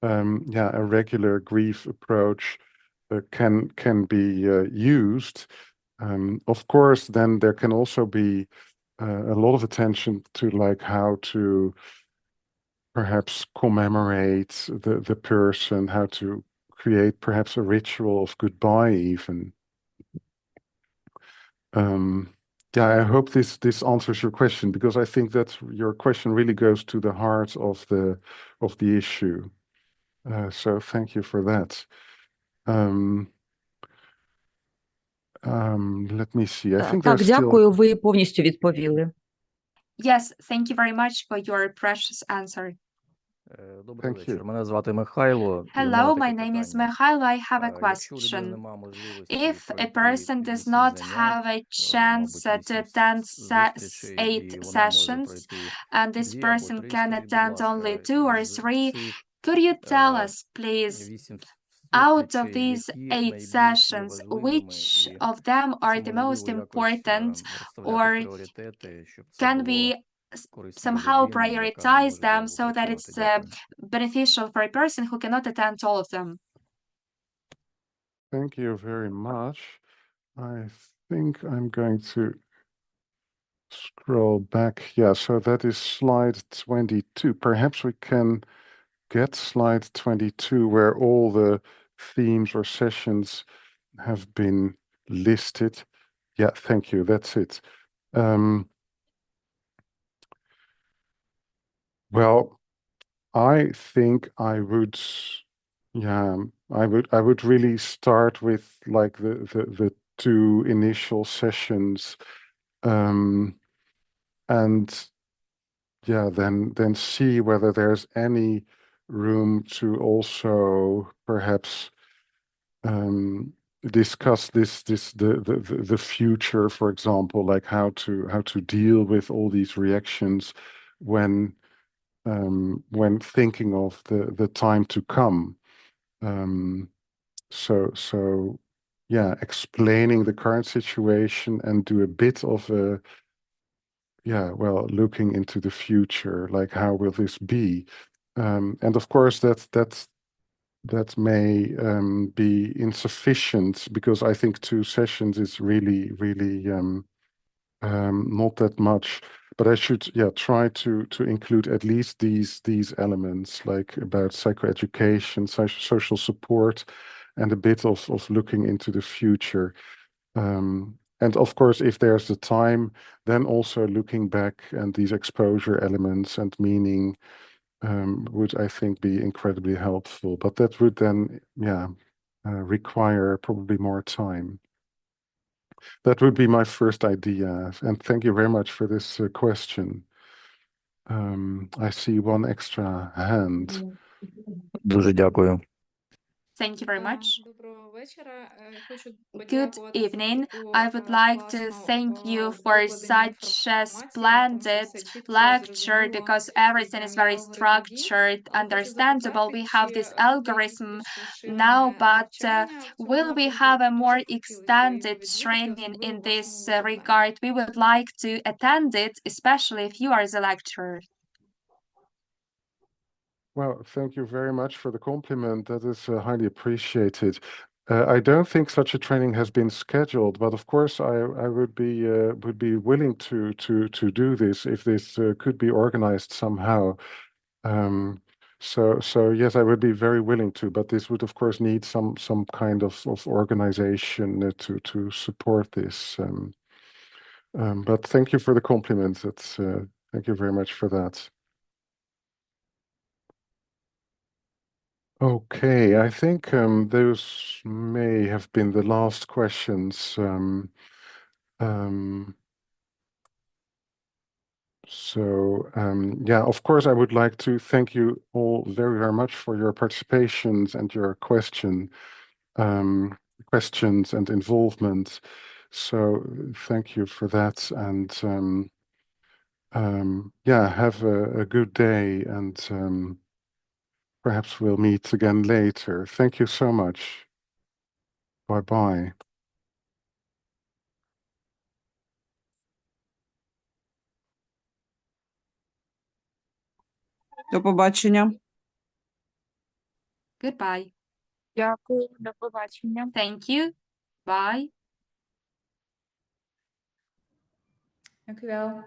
Speaker 2: a regular grief approach can be used. Of course, then there can also be a lot of attention to like how to perhaps commemorate the person, how to create perhaps a ritual of goodbye even. I hope this answers your question, because I think that your question really goes to the heart of the issue. So thank you for that. Let me see. I think
Speaker 7: Так,
Speaker 2: there's still...
Speaker 7: дякую, ви повністю відповіли.
Speaker 4: Yes, thank you very much for your precious answer.
Speaker 8: Добрий
Speaker 2: Thank
Speaker 8: вечір.
Speaker 2: you.
Speaker 8: Мене звати Михайло. І в мене
Speaker 4: Hello,
Speaker 8: таке
Speaker 4: my name is
Speaker 8: питання.
Speaker 4: Mikhailo. I have a
Speaker 8: Якщо у людини
Speaker 4: question.
Speaker 8: нема можливості
Speaker 4: If a
Speaker 8: пройти
Speaker 4: person does
Speaker 8: 8
Speaker 4: not
Speaker 8: занять,
Speaker 4: have a chance
Speaker 8: мабуть,
Speaker 4: to
Speaker 8: 8
Speaker 4: attend
Speaker 8: зустрічей,
Speaker 4: 8
Speaker 8: і вона може
Speaker 4: sessions,
Speaker 8: пройти
Speaker 4: and this
Speaker 8: 2 або
Speaker 4: person
Speaker 8: 3,
Speaker 4: can
Speaker 8: скажіть, будь
Speaker 4: attend only
Speaker 8: ласка,
Speaker 4: 2 or
Speaker 8: із
Speaker 4: 3,
Speaker 8: цих
Speaker 4: could you tell us, please,
Speaker 8: 8
Speaker 4: out of
Speaker 8: зустрічей,
Speaker 4: these
Speaker 8: які
Speaker 4: 8
Speaker 8: найбільш є
Speaker 4: sessions,
Speaker 8: важливими,
Speaker 4: which
Speaker 8: і
Speaker 4: of them are
Speaker 8: чи
Speaker 4: the most
Speaker 8: можливо якось
Speaker 4: important,
Speaker 8: розставляти
Speaker 4: or
Speaker 8: пріоритети, щоб це
Speaker 4: can
Speaker 8: було
Speaker 4: we
Speaker 8: корисно для
Speaker 4: somehow
Speaker 8: людини, яка не
Speaker 4: prioritize
Speaker 8: може
Speaker 4: them
Speaker 8: довго
Speaker 4: so that
Speaker 8: працювати?
Speaker 4: it's
Speaker 8: Дякую.
Speaker 4: beneficial for a person who cannot attend all of them?
Speaker 2: Thank you very much. I think I'm going to scroll back. Yeah, so that is slide 22. Perhaps we can get slide 22 where all the themes or sessions have been listed. Yeah, thank you. That's it. Well, I think I would, yeah, I would really start with like the two initial sessions, and yeah, then see whether there's any room to also perhaps discuss the future, for example, like how to deal with all these reactions when thinking of the time to come. So yeah, explaining the current situation and do a bit of a, yeah, well, looking into the future, like how will this be? And of course that may be insufficient because I think 2 sessions is really not that much. But I should, yeah, try to include at least these elements, like about psychoeducation, social support, and a bit of looking into the future. And of course, if there's the time, then also looking back and these exposure elements and meaning would, I think, be incredibly helpful. But that would then, yeah, require probably more time. That would be my first idea. And thank you very much for this question. I see one extra hand.
Speaker 8: Дуже дякую.
Speaker 4: Thank you very much.
Speaker 5: Доброго вечора. Хочу
Speaker 4: Good
Speaker 5: подякувати за
Speaker 4: evening.
Speaker 5: таку
Speaker 4: I would like to
Speaker 5: класну
Speaker 4: thank you for
Speaker 5: викладення
Speaker 4: such a
Speaker 5: інформації. Там
Speaker 4: splendid
Speaker 5: все чітко,
Speaker 4: lecture
Speaker 5: зрозуміло
Speaker 4: because
Speaker 5: і
Speaker 4: everything is
Speaker 5: прям
Speaker 4: very
Speaker 5: як алгоритм дій.
Speaker 4: structured,
Speaker 5: Але хочу
Speaker 4: understandable.
Speaker 5: запитати,
Speaker 4: We have
Speaker 5: чи
Speaker 4: this
Speaker 5: буде якесь
Speaker 4: algorithm
Speaker 5: більш
Speaker 4: now,
Speaker 5: розширене
Speaker 4: but
Speaker 5: навчання в цьому
Speaker 4: will we
Speaker 5: напрямку?
Speaker 4: have a more
Speaker 5: Дуже б хотілося його
Speaker 4: extended
Speaker 5: відвідати,
Speaker 4: training
Speaker 5: особливо
Speaker 4: in
Speaker 5: в
Speaker 4: this
Speaker 5: вашому викладанні.
Speaker 4: regard? We would like to attend it, especially if you are the lecturer.
Speaker 2: Well, thank you very much for the compliment. That is highly appreciated. I don't think such a training has been scheduled, but of course I would be willing to do this if this could be organized somehow. So yes, I would be very willing to, but this would of course need some kind of organization to support this. But thank you for the compliment. That's thank you very much for that. Okay, I think those may have been the last questions. Yeah, of course, I would like to thank you all very much for your participations and your questions and involvement. So thank you for that, and yeah, have a good day, and perhaps we'll meet again later. Thank you so much. Bye-bye.
Speaker 9: До побачення.
Speaker 4: Goodbye.
Speaker 5: Дякую, до побачення.
Speaker 4: Thank you. Bye.
Speaker 5: Дякую.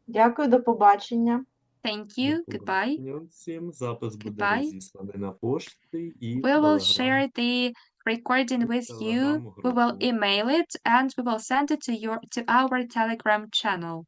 Speaker 9: Дякую, до побачення.
Speaker 4: Thank you. Goodbye.
Speaker 10: Всім запис буде
Speaker 4: Goodbye.
Speaker 10: розісланий на пошті і в
Speaker 4: We will
Speaker 10: Telegram.
Speaker 4: share the recording with you. We will
Speaker 10: Telegram-групу.
Speaker 4: email it and we will send it to our Telegram channel.